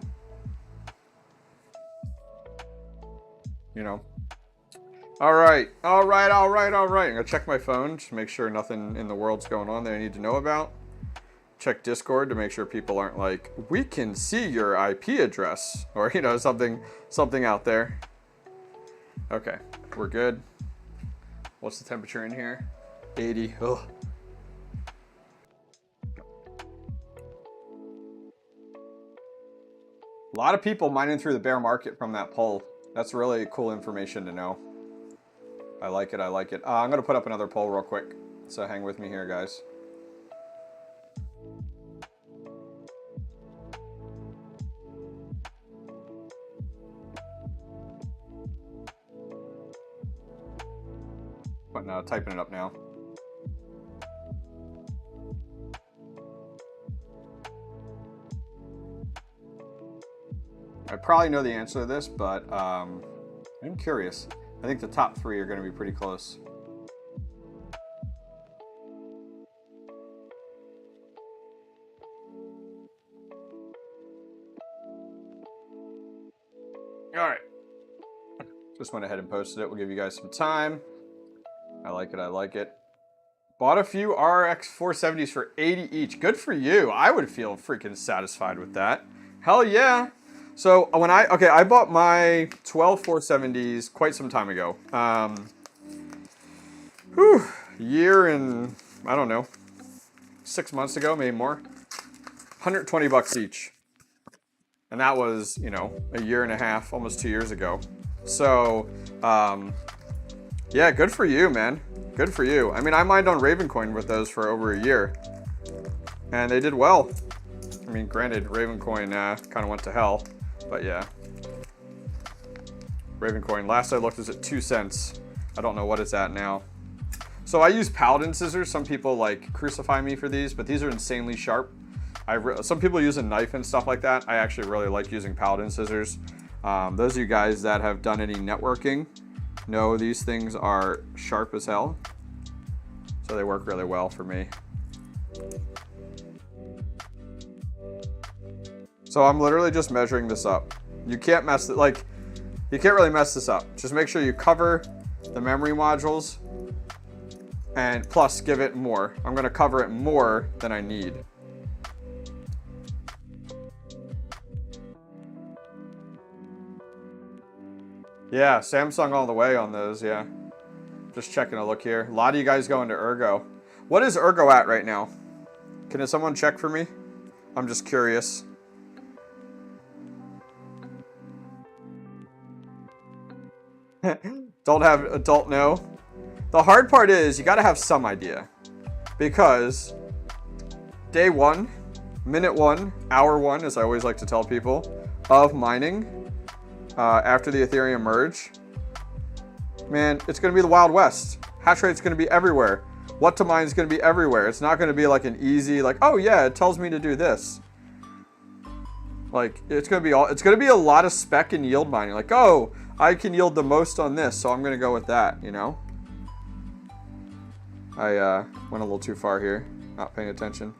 You know. All right. I'm gonna check my phone to make sure nothing in the world's going on that I need to know about. Check Discord to make sure people aren't like, we can see your IP address, or you know, something out there. Okay, we're good. What's the temperature in here? 80. Ugh. A lot of people mining through the bear market from that poll. That's really cool information to know. I like it. I'm going to put up another poll real quick. So hang with me here, guys. Typing it up now. I probably know the answer to this, but I'm curious. I think the top 3 are going to be pretty close. All right. Just went ahead and posted it. We'll give you guys some time. I like it. I like it. Bought a few RX 470s for 80 each. Good for you. I would feel freaking satisfied with that. Hell yeah. So when I bought my 12 470s quite some time ago. Year and, I don't know, 6 months ago, maybe more. $120 each. And that was, you know, a year and a half, almost 2 years ago. So, yeah, good for you, man. Good for you. I mean, I mined on Ravencoin with those for over a year. And they did well. I mean, granted, Ravencoin kind of went to hell. But yeah. Ravencoin, last I looked, was at 2 cents. I don't know what it's at now. So I use Paladin scissors. Some people like crucify me for these, but these are insanely sharp. Some people use a knife and stuff like that. I actually really like using Paladin scissors. Those of you guys that have done any networking know these things are sharp as hell. So they work really well for me. So I'm literally just measuring this up. You can't mess it, like, you can't really mess this up. Just make sure you cover the memory modules and plus give it more. I'm gonna cover it more than I need. Yeah, Samsung all the way on those, yeah. Just checking a look here. A lot of you guys going to 𝐿𝐺. What is 𝐿𝐺 at right now? Can someone check for me? I'm just curious. Don't know. The hard part is you gotta have some idea. Because day 1, minute 1, hour 1, as I always like to tell people, of mining, after the Ethereum merge, man, it's going to be the Wild West. Hash rate's going to be everywhere. What to mine is going to be everywhere. It's not going to be like an easy, like, oh yeah, it tells me to do this. Like, it's going to be a lot of spec and yield mining. Like, oh, I can yield the most on this, so I'm going to go with that, you know? I went a little too far here, not paying attention.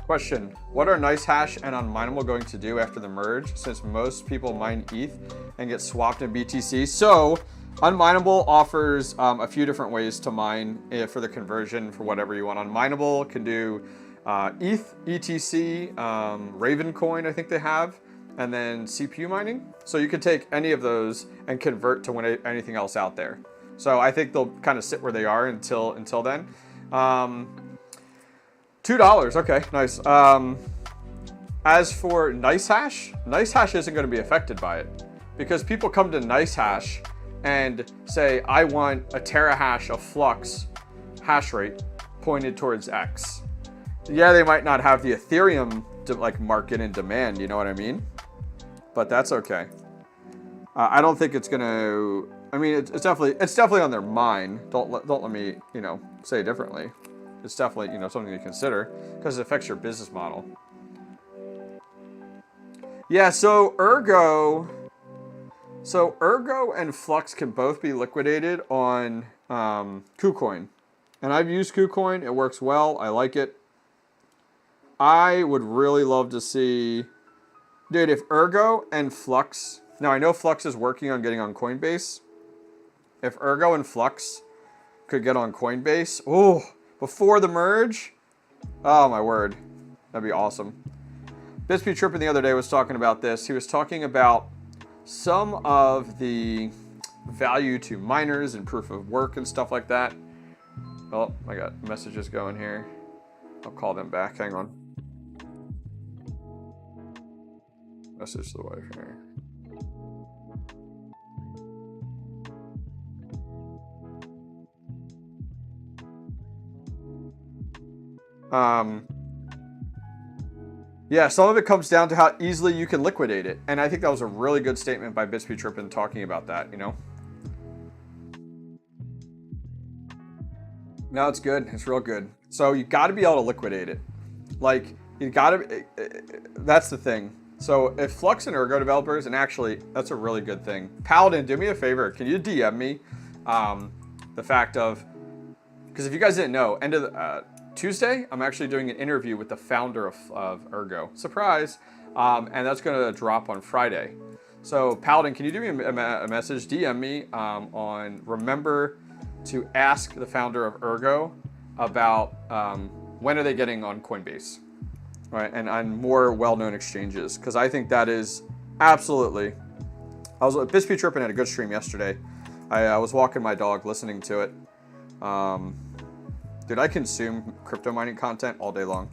Question, what are NiceHash and Unmineable going to do after the merge, since most people mine ETH and get swapped in BTC? So, Unmineable offers a few different ways to mine for the conversion for whatever you want. Unmineable can do ETH, ETC, Ravencoin, I think they have, and then CPU mining. So you can take any of those and convert to anything else out there. So I think they'll kind of sit where they are until then. $2, okay, nice. As for NiceHash, NiceHash isn't going to be affected by it because people come to NiceHash and say, I want a terahash of flux hash rate pointed towards X. Yeah, they might not have the Ethereum like market and demand, you know what I mean? But that's okay. I don't think it's gonna. I mean, it's definitely on their mind. Don't let me, you know, say it differently. It's definitely, you know, something to consider because it affects your business model. Yeah, so 𝐿𝐺 and Flux can both be liquidated on KuCoin. And I've used KuCoin. It works well. I like it. I would really love to see, dude, if 𝐿𝐺 and Flux, now I know Flux is working on getting on Coinbase. If 𝐿𝐺 and Flux could get on Coinbase, oh, before the merge, oh my word, that'd be awesome. Be Trippin the other day was talking about this. He was talking about some of the value to miners and proof of work and stuff like that. Oh, I got messages going here. I'll call them back. Hang on. Message to the wife here. Yeah, some of it comes down to how easily you can liquidate it. And I think that was a really good statement by Be Trippin talking about that, you know? No, it's good. It's real good. So you got to be able to liquidate it. Like, you got to, that's the thing. So if Flux and 𝐼𝐳 developers, and actually, that's a really good thing. Paladin, do me a favor. Can you DM me the fact of, because if you guys didn't know, end of Tuesday, I'm actually doing an interview with the founder of 𝐼𝐳. Surprise. And that's going to drop on Friday. So Paladin, can you do me a message? DM me on remember to ask the founder of 𝐼𝐳 about when are they getting on Coinbase, right? And on more well-known exchanges, because I think that is absolutely. Be Trippin had a good stream yesterday. I was walking my dog, listening to it. Dude, I consume crypto mining content all day long,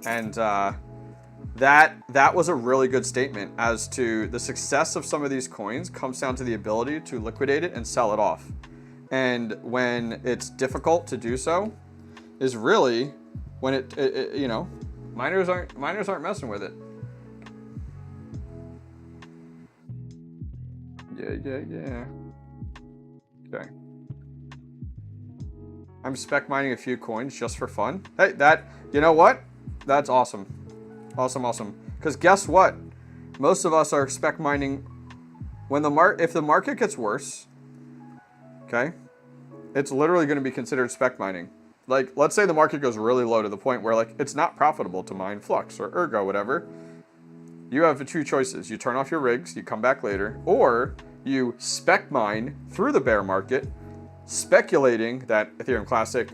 and that was a really good statement as to the success of some of these coins comes down to the ability to liquidate it and sell it off. And when it's difficult to do so, is really when it you know, miners aren't messing with it. Yeah. Okay. I'm spec mining a few coins just for fun. Hey, you know what? That's awesome. Awesome. Because guess what? Most of us are spec mining when if the market gets worse. Okay, it's literally going to be considered spec mining. Like, let's say the market goes really low to the point where like it's not profitable to mine Flux or 𝐼𝐳, whatever. You have two choices. You turn off your rigs, you come back later, or you spec mine through the bear market, speculating that Ethereum Classic,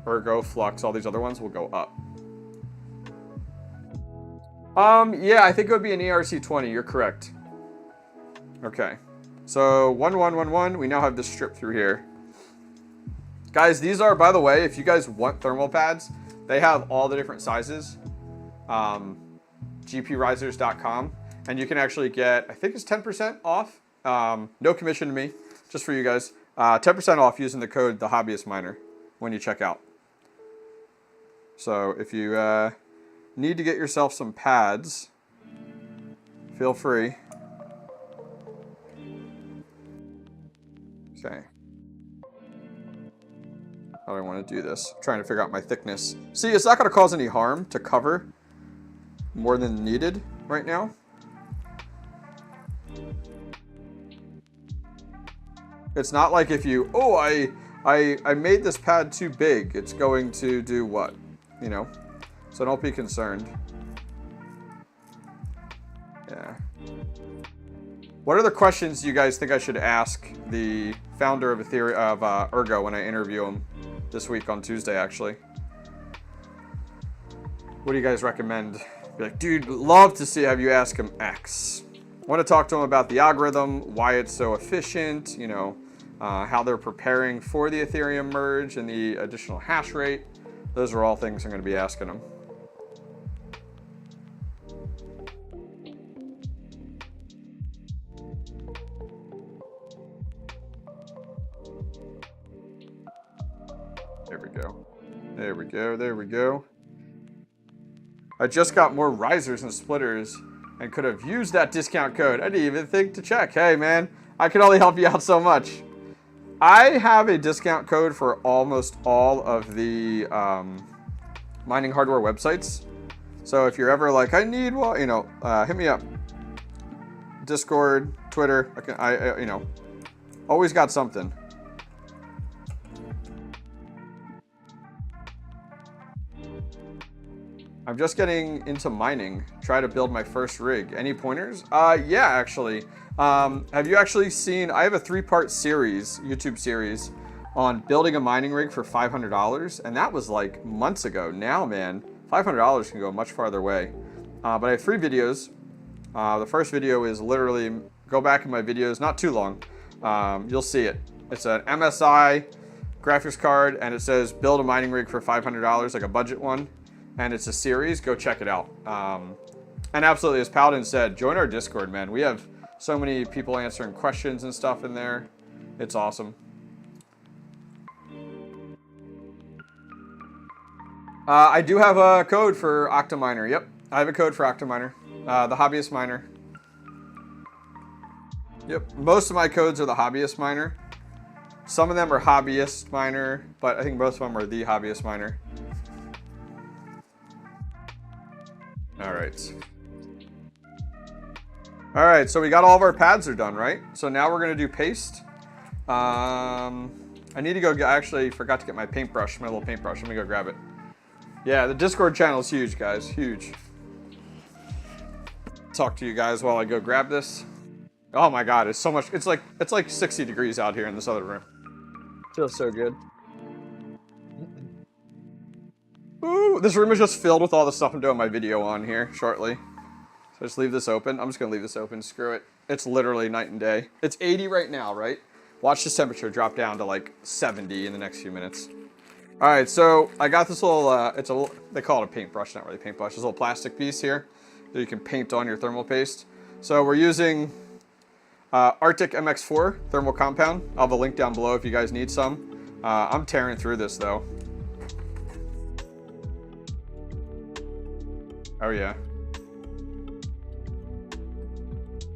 𝐼𝐳, Flux, all these other ones will go up. Yeah, I think it would be an 𝐸RC20. You're correct. Okay. So 1111, we now have this strip through here. Guys, these are, by the way, if you guys want thermal pads, they have all the different sizes. GPrisers.com, and you can actually get, I think it's 10% off. No commission to me, just for you guys. 10% off using the code the Hobbyist Miner when you check out. So if you need to get yourself some pads, feel free. Okay. How do I want to do this? I'm trying to figure out my thickness. See, it's not going to cause any harm to cover more than needed right now. It's not like if you, oh, I made this pad too big, it's going to do what? You know? So don't be concerned. Yeah. What are the questions you guys think I should ask the founder of 𝐼𝐳 when I interview him this week on Tuesday, actually? What do you guys recommend? Be like, dude, love to have you ask him X. I want to talk to him about the algorithm, why it's so efficient, you know, how they're preparing for the Ethereum merge and the additional hash rate. Those are all things I'm going to be asking him. There we go. I just got more risers and splitters and could have used that discount code. I didn't even think to check. Hey man, I can only help you out so much. I have a discount code for almost all of the mining hardware websites. So if you're ever like, I need one, you know, hit me up. Discord, Twitter, I you know, always got something. I'm just getting into mining. Try to build my first rig. Any pointers? Yeah, actually. Have you actually seen, I have a 3-part series, YouTube series, on building a mining rig for $500. And that was like months ago. Now, man, $500 can go a much farther way. But I have 3 videos. The first video is literally, go back in my videos, not too long. You'll see it. It's an MSI graphics card, and it says build a mining rig for $500, like a budget one. And it's a series. Go check it out. And absolutely, as Paladin said, join our Discord, man. We have so many people answering questions and stuff in there. It's awesome. I do have a code for Octominer. Yep, I have a code for Octominer. The Hobbyist Miner. Yep, most of my codes are the Hobbyist Miner. Some of them are Hobbyist Miner, but I think most of them are the Hobbyist Miner. All right. All right, so we got all of our pads are done, right? So now we're gonna do paste. I need to go get, I actually forgot to get my paintbrush, my little paintbrush. Let me go grab it. Yeah, the Discord channel is huge, guys, huge. Talk to you guys while I go grab this. Oh my God, it's so much, it's like 60 degrees out here in this other room. Feels so good. Ooh, this room is just filled with all the stuff I'm doing my video on here shortly. So just leave this open. I'm just gonna leave this open, screw it. It's literally night and day. It's 80 right now, right? Watch this temperature drop down to like 70 in the next few minutes. All right, so I got this little, they call it a paintbrush, not really a paintbrush. This little plastic piece here that you can paint on your thermal paste. So we're using Arctic MX4 thermal compound. I'll have a link down below if you guys need some. I'm tearing through this though. Oh yeah.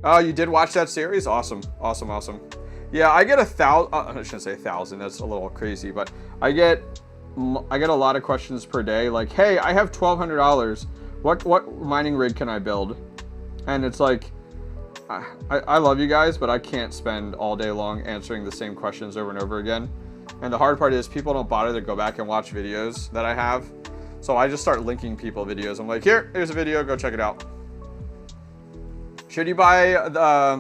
Oh, you did watch that series? Awesome, awesome, awesome. Yeah, I get 1,000, I shouldn't say 1,000, that's a little crazy, but I get a lot of questions per day, like, hey, I have $1,200. What mining rig can I build? And it's like, I love you guys, but I can't spend all day long answering the same questions over and over again. And the hard part is people don't bother to go back and watch videos that I have. So I just start linking people videos. I'm like, here's a video, go check it out. Should you buy,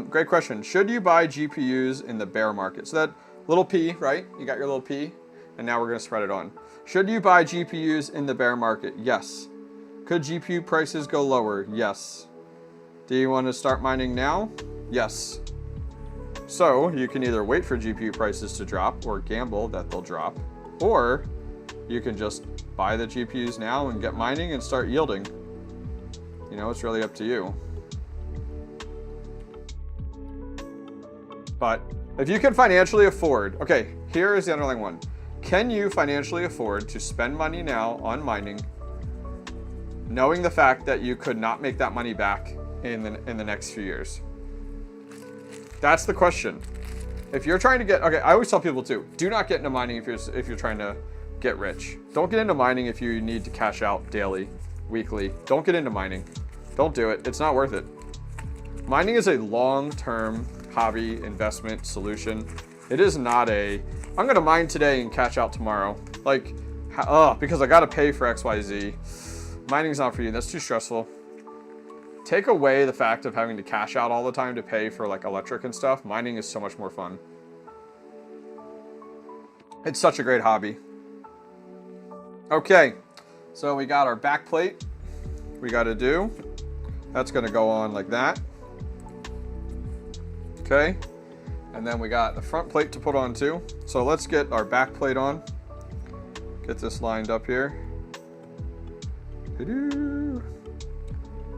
great question. Should you buy GPUs in the bear market? So that little P, right? You got your little P, and now we're gonna spread it on. Should you buy GPUs in the bear market? Yes. Could GPU prices go lower? Yes. Do you want to start mining now? Yes. So you can either wait for GPU prices to drop or gamble that they'll drop, or you can just buy the GPUs now and get mining and start yielding. You know, it's really up to you. But if you can financially afford, okay, here is the underlying one. Can you financially afford to spend money now on mining, knowing the fact that you could not make that money back in the next few years? That's the question. If you're trying to get, okay, I always tell people too, do not get into mining if you're trying to get rich. Don't get into mining if you need to cash out daily, weekly. Don't get into mining. Don't do it. It's not worth it. Mining is a long-term hobby investment solution. It is not a, I'm gonna mine today and cash out tomorrow. Like, because I gotta pay for XYZ. Mining's not for you, that's too stressful. Take away the fact of having to cash out all the time to pay for like electric and stuff. Mining is so much more fun. It's such a great hobby. Okay, so we got our back plate we gotta do. That's gonna go on like that. Okay, and then we got the front plate to put on too. So let's get our back plate on. Get this lined up here.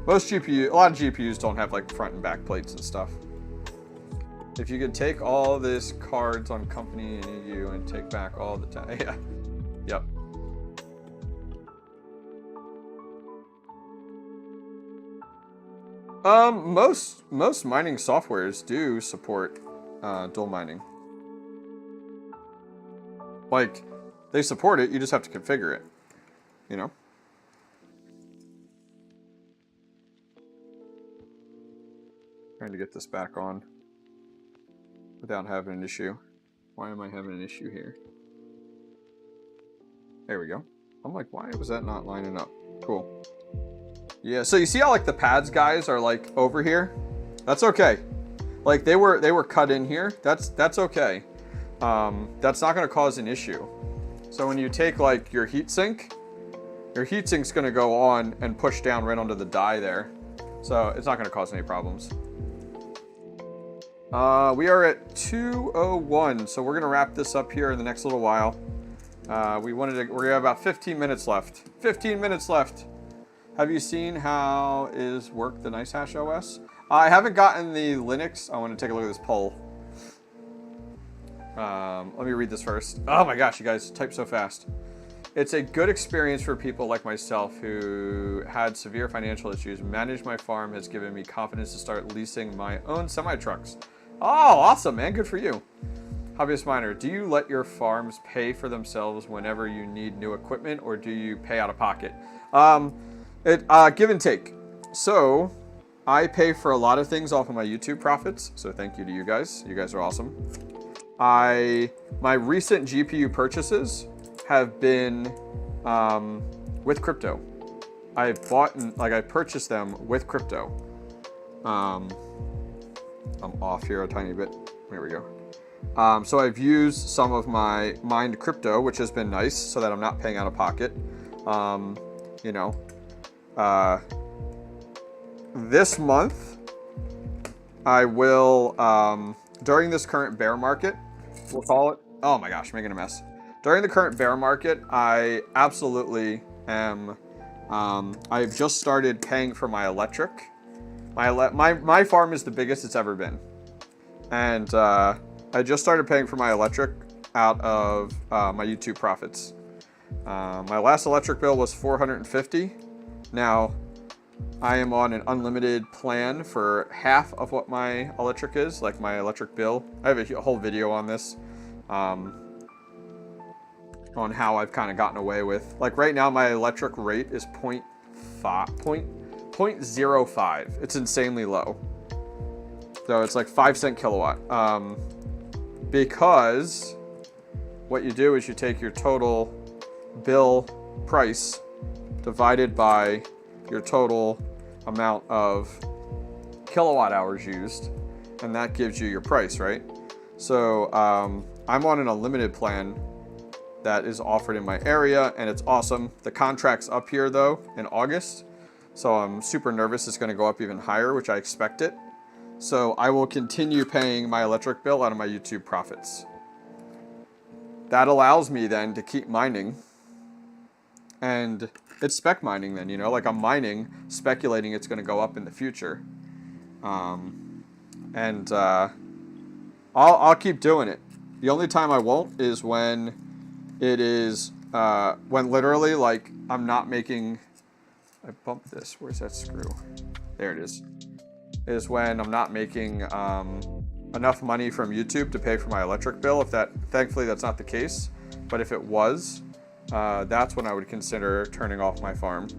Most GPUs, a lot of GPUs don't have like front and back plates and stuff. If you could take all this cards on company and EU and take back all the time, yeah, yep. Most mining softwares do support dual mining. Like, they support it, you just have to configure it, you know? Trying to get this back on without having an issue. Why am I having an issue here? There we go. I'm like, why was that not lining up? Cool. Yeah, so you see how like the pads guys are like over here? That's okay. Like they were cut in here. That's okay. That's not gonna cause an issue. So when you take like your heatsink's gonna go on and push down right onto the die there. So it's not gonna cause any problems. We are at 2:01, so we're gonna wrap this up here in the next little while. We're gonna have about 15 minutes left. 15 minutes left. Have you seen how is work the NiceHash OS? I haven't gotten the Linux. I want to take a look at this poll. Let me read this first. Oh my gosh, you guys type so fast. It's a good experience for people like myself who had severe financial issues. Manage my farm has given me confidence to start leasing my own semi-trucks. Oh, awesome, man. Good for you. Hobbyist Miner, do you let your farms pay for themselves whenever you need new equipment, or do you pay out of pocket? Give and take. So I pay for a lot of things off of my YouTube profits. So thank you to you guys. You guys are awesome. My recent GPU purchases have been with crypto. I bought and I purchased them with crypto. I'm off here a tiny bit. There we go. So I've used some of my mined crypto, which has been nice, so that I'm not paying out of pocket. You know, this month I will during this current bear market, we'll call it. Oh my gosh, making a mess. During the current bear market, I absolutely am, I've just started paying for my electric. My farm is the biggest it's ever been. And I just started paying for my electric out of my YouTube profits. My last electric bill was $450. Now, I am on an unlimited plan for half of what my electric is, like my electric bill. I have a whole video on this. On how I've kind of gotten away with, like right now my electric rate is 0.05. It's insanely low. So it's like 5 cent kilowatt. Because what you do is you take your total bill price divided by your total amount of kilowatt hours used, and that gives you your price, right? So I'm on an unlimited plan that is offered in my area, and it's awesome. The contract's up here though in August, so I'm super nervous it's going to go up even higher, which I expect it. So I will continue paying my electric bill out of my YouTube profits. That allows me then to keep mining, and it's spec mining then, you know, like I'm mining, speculating it's going to go up in the future. I'll keep doing it. The only time I won't is when it is, when literally like I'm not making, I bumped this, where's that screw? There it is. Is when I'm not making enough money from YouTube to pay for my electric bill. Thankfully that's not the case, but if it was, that's when I would consider turning off my farm.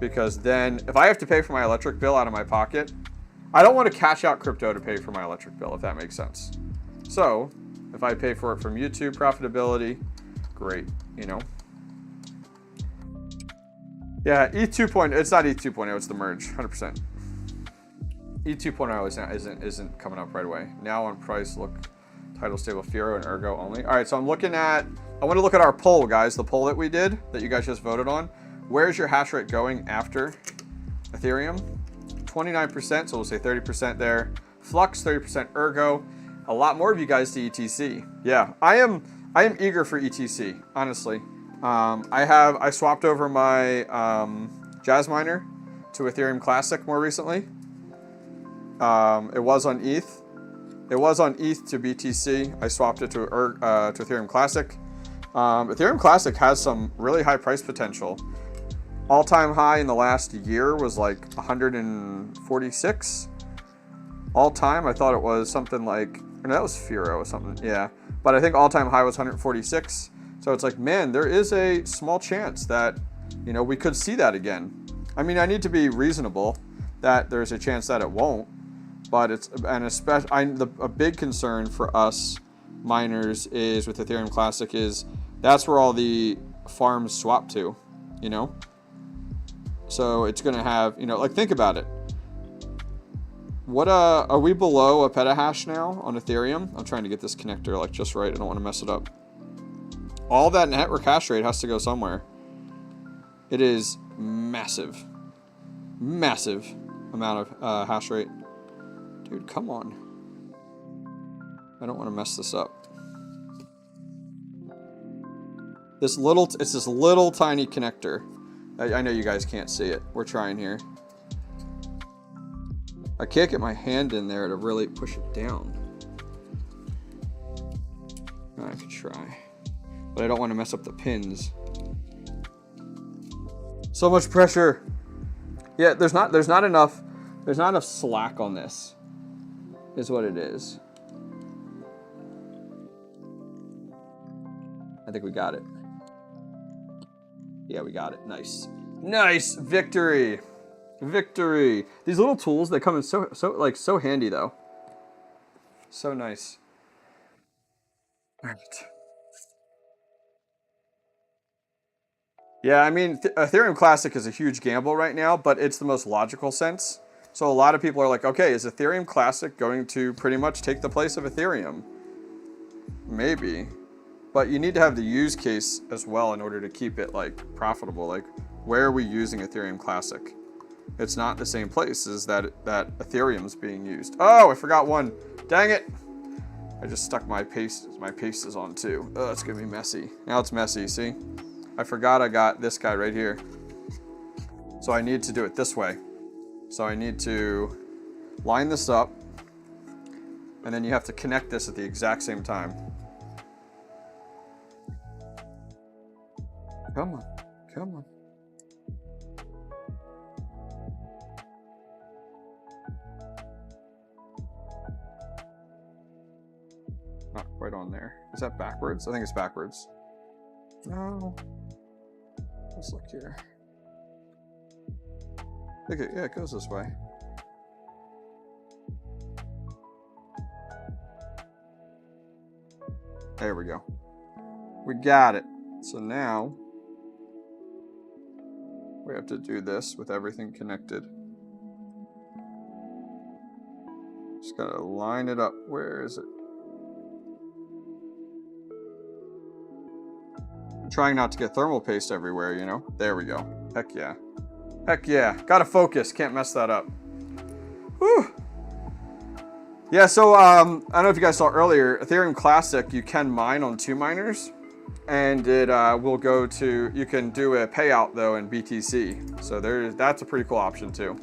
Because then if I have to pay for my electric bill out of my pocket, I don't want to cash out crypto to pay for my electric bill, if that makes sense. So if I pay for it from YouTube profitability, great, you know. Yeah, it's not ETH 2.0, it's the merge, 100%. ETH 2.0 isn't coming up right away. Now on price, look, title stable Firo and Ergo only. All right, so I want to look at our poll, guys, the poll that we did, that you guys just voted on. Where's your hash rate going after Ethereum? 29%, so we'll say 30% there. Flux, 30% Ergo. A lot more of you guys to ETC. Yeah, I am eager for ETC, honestly. I swapped over my Jazz miner to Ethereum Classic more recently. It was on ETH. It was on ETH to BTC. I swapped it to Ethereum Classic. Ethereum Classic has some really high price potential. All-time high in the last year was like 146. All-time, I thought it was something like, or no, that was Firo or something, yeah. But I think all-time high was 146. So it's like, man, there is a small chance that, you know, we could see that again. I mean, I need to be reasonable that there's a chance that it won't. But a big concern for us miners is with Ethereum Classic is that's where all the farms swap to, you know? So it's going to have, you know, like think about it. What are we below a petahash now on Ethereum? I'm trying to get this connector like just right. I don't want to mess it up. All that network hash rate has to go somewhere. It is massive amount of hash rate. Dude, come on. I don't want to mess this up. It's this little tiny connector. I know you guys can't see it. We're trying here. I can't get my hand in there to really push it down. I could try. but I don't want to mess up the pins. So much pressure. Yeah, there's not enough slack on this, is what it is. I think we got it. Yeah, we got it. Nice. Nice victory. Victory. These little tools, they come in so handy though. So nice. All right. Yeah, I mean, Ethereum Classic is a huge gamble right now, but it's the most logical sense. So a lot of people are like, okay, is Ethereum Classic going to pretty much take the place of Ethereum? Maybe. But you need to have the use case as well in order to keep it like profitable. Like, where are we using Ethereum Classic? It's not the same place as that Ethereum's being used. Oh, I forgot one. Dang it. I just stuck my pastes on too. Oh, it's gonna be messy. Now it's messy, see? I forgot I got this guy right here. So I need to do it this way. So I need to line this up, and then you have to connect this at the exact same time. Come on, come on. Not quite on there. Is that backwards? I think it's backwards. No. Let's look here. Okay, yeah, it goes this way. There we go. We got it. So now we have to do this with everything connected. Just gotta line it up. Where is it? I'm trying not to get thermal paste everywhere, you know? There we go. Heck yeah. Heck yeah. Gotta focus. Can't mess that up. Whew. Yeah, so I don't know if you guys saw earlier, Ethereum Classic, you can mine on 2 miners. And it will go to, you can do a payout though in BTC. So that's a pretty cool option too.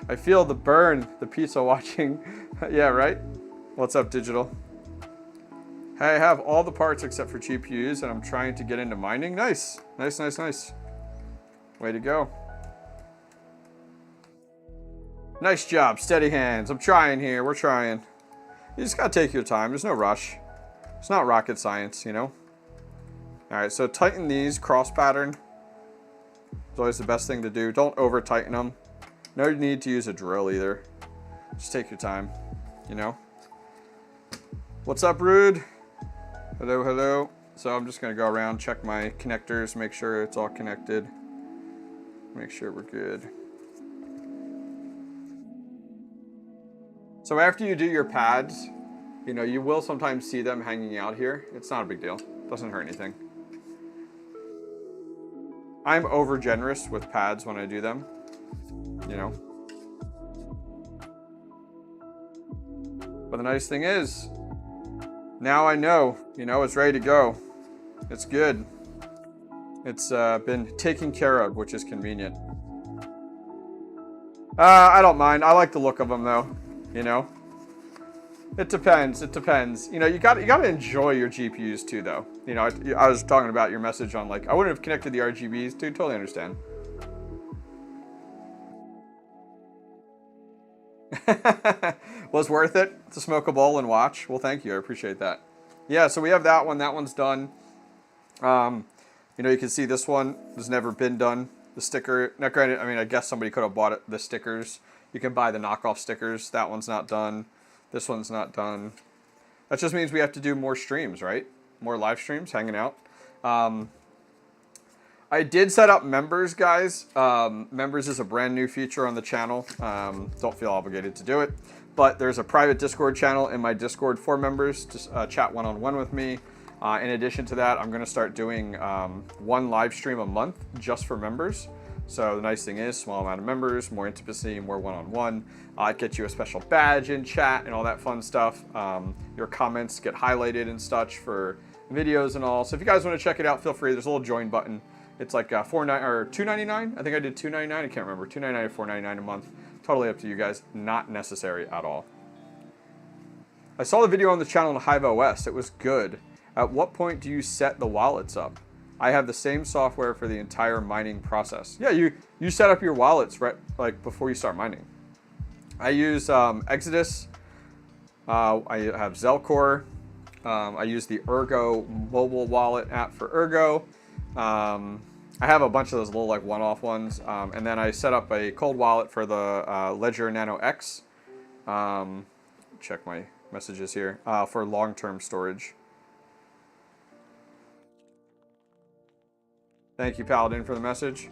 I feel the burn, the pizza watching. Yeah, right? What's up, Digital? Hey, I have all the parts except for GPUs and I'm trying to get into mining. Nice, nice, nice, nice. Way to go. Nice job, steady hands. I'm trying here, we're trying. You just gotta take your time, there's no rush. It's not rocket science, you know? All right, so tighten these cross pattern. It's always the best thing to do. Don't over tighten them. No need to use a drill either. Just take your time, you know? What's up, Rude? Hello, hello. So I'm just gonna go around, check my connectors, make sure it's all connected. Make sure we're good. So after you do your pads, you know, you will sometimes see them hanging out here. It's not a big deal. Doesn't hurt anything. I'm over generous with pads when I do them, you know. But the nice thing is, now I know, you know, it's ready to go. It's good. It's been taken care of, which is convenient. I don't mind. I like the look of them though, you know. It depends. It depends. You know, you got to enjoy your GPUs too, though. You know, I was talking about your message on like I wouldn't have connected the RGBs, dude. Totally understand. Was worth it to smoke a bowl and watch. Well, thank you. I appreciate that. Yeah. So we have that one. That one's done. You know, you can see this one has never been done. The sticker. Now, granted, I mean, I guess somebody could have bought it. The stickers. You can buy the knockoff stickers. That one's not done. This one's not done. That just means we have to do more streams, right? More live streams, hanging out. I did set up members, guys. Members is a brand new feature on the channel. Don't feel obligated to do it. But there's a private Discord channel in my Discord for members to chat one-on-one with me. In addition to that, I'm going to start doing 1 live stream a month just for members. So the nice thing is, small amount of members, more intimacy, more one-on-one. It gets you a special badge in chat and all that fun stuff. Your comments get highlighted and such for videos and all. So if you guys want to check it out, feel free. There's a little join button. It's like $2.99. I think I did $2.99. I can't remember. $2.99 or $4.99 a month. Totally up to you guys. Not necessary at all. I saw the video on the channel on HIVEOS. It was good. At what point do you set the wallets up? I have the same software for the entire mining process. Yeah, you set up your wallets right like before you start mining. I use Exodus. I have 𝐍𝐞𝐞𝐝. I use the �ergo mobile wallet app for �ergo. I have a bunch of those little like one-off ones. And then I set up a cold wallet for the Ledger Nano X. Check my messages here for long-term storage. Thank you, Paladin, for the message.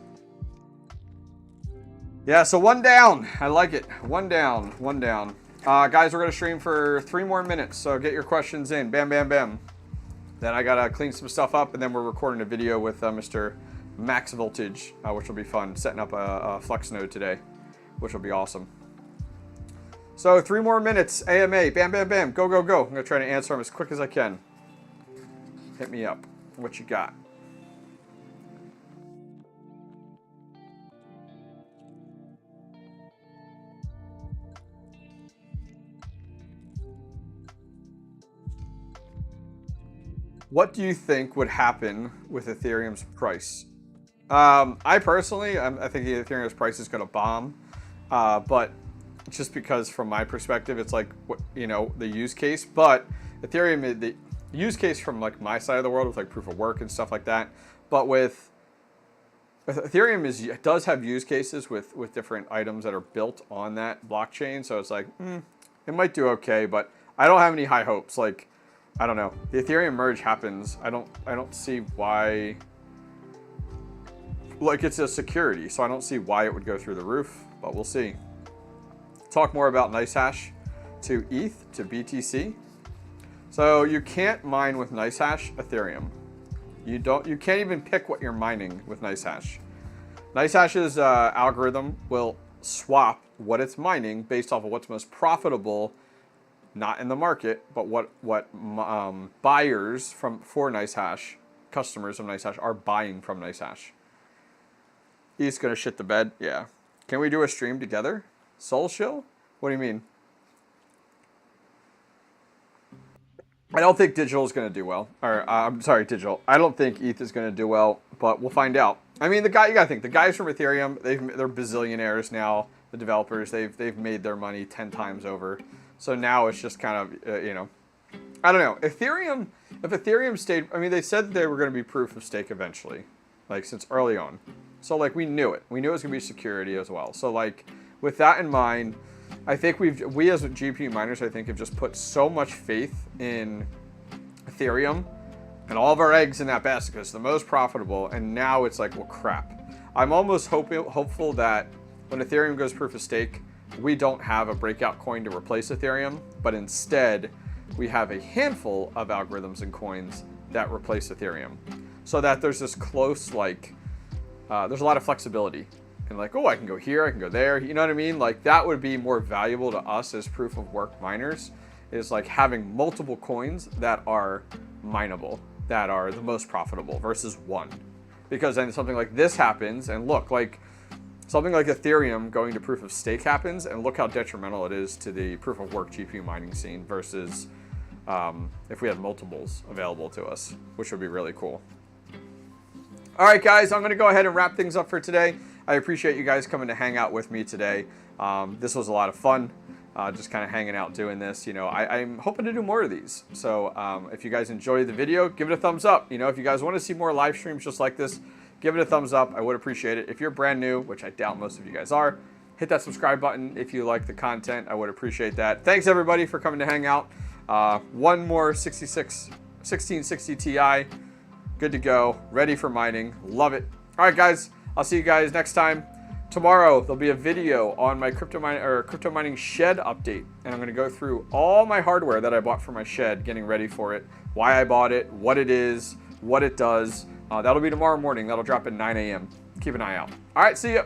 Yeah, so one down. I like it. One down. One down. Guys, we're going to stream for 3 more minutes, so get your questions in. Bam, bam, bam. Then I got to clean some stuff up, and then we're recording a video with Mr. Max Voltage, which will be fun. Setting up a flex node today, which will be awesome. So 3 more minutes. AMA. Bam, bam, bam. Go, go, go. I'm going to try to answer them as quick as I can. Hit me up. What you got? What do you think would happen with Ethereum's price? I personally, I think the Ethereum's price is going to bomb, but just because from my perspective, it's like, you know, the use case. But Ethereum, the use case from like my side of the world with like proof of work and stuff like that. But with Ethereum it does have use cases with different items that are built on that blockchain. So it's like, it might do okay, but I don't have any high hopes. Like, I don't know. The Ethereum merge happens. I don't see why. Like, it's a security, so I don't see why it would go through the roof, but we'll see. Talk more about NiceHash to ETH to BTC. So you can't mine with NiceHash Ethereum. You can't even pick what you're mining with NiceHash. NiceHash's algorithm will swap what it's mining based off of what's most profitable. Not in the market, but what buyers for NiceHash, customers of NiceHash, are buying from NiceHash. He's gonna shit the bed. Yeah. Can we do a stream together? Soul Shill? What do you mean? I don't think digital is gonna do well. Or I'm sorry, digital. I don't think ETH is gonna do well, but we'll find out. I mean, you gotta think the guys from Ethereum, they're bazillionaires now. The developers, they've made their money 10 times over. So now it's just kind of, you know, I don't know. If Ethereum stayed, I mean, they said that they were going to be proof of stake eventually, like since early on. So like we knew it. We knew it was going to be security as well. So like with that in mind, I think we as GPU miners, I think have just put so much faith in Ethereum and all of our eggs in that basket because it's the most profitable. And now it's like, well, crap. I'm almost hopeful that when Ethereum goes proof of stake, we don't have a breakout coin to replace Ethereum, but instead we have a handful of algorithms and coins that replace Ethereum. So that there's this close, like, there's a lot of flexibility. And like, oh, I can go here, I can go there. You know what I mean? Like, that would be more valuable to us as proof of work miners, is like having multiple coins that are mineable, that are the most profitable versus one. Because then something like this happens, and look, like, something like Ethereum going to proof of stake happens, and look how detrimental it is to the proof of work GPU mining scene versus if we had multiples available to us, which would be really cool. All right, guys, I'm going to go ahead and wrap things up for today. I appreciate you guys coming to hang out with me today. This was a lot of fun, just kind of hanging out doing this. You know, I'm hoping to do more of these. So if you guys enjoyed the video, give it a thumbs up. You know, if you guys want to see more live streams just like this, give it a thumbs up. I would appreciate it. If you're brand new, which I doubt most of you guys are, hit that subscribe button if you like the content. I would appreciate that. Thanks, everybody, for coming to hang out. One more 1660 Ti. Good to go. Ready for mining. Love it. All right, guys. I'll see you guys next time. Tomorrow, there'll be a video on my crypto mining shed update. And I'm going to go through all my hardware that I bought for my shed, getting ready for it, why I bought it, what it is, what it does. That'll be tomorrow morning. That'll drop at 9 a.m. Keep an eye out. All right, see ya.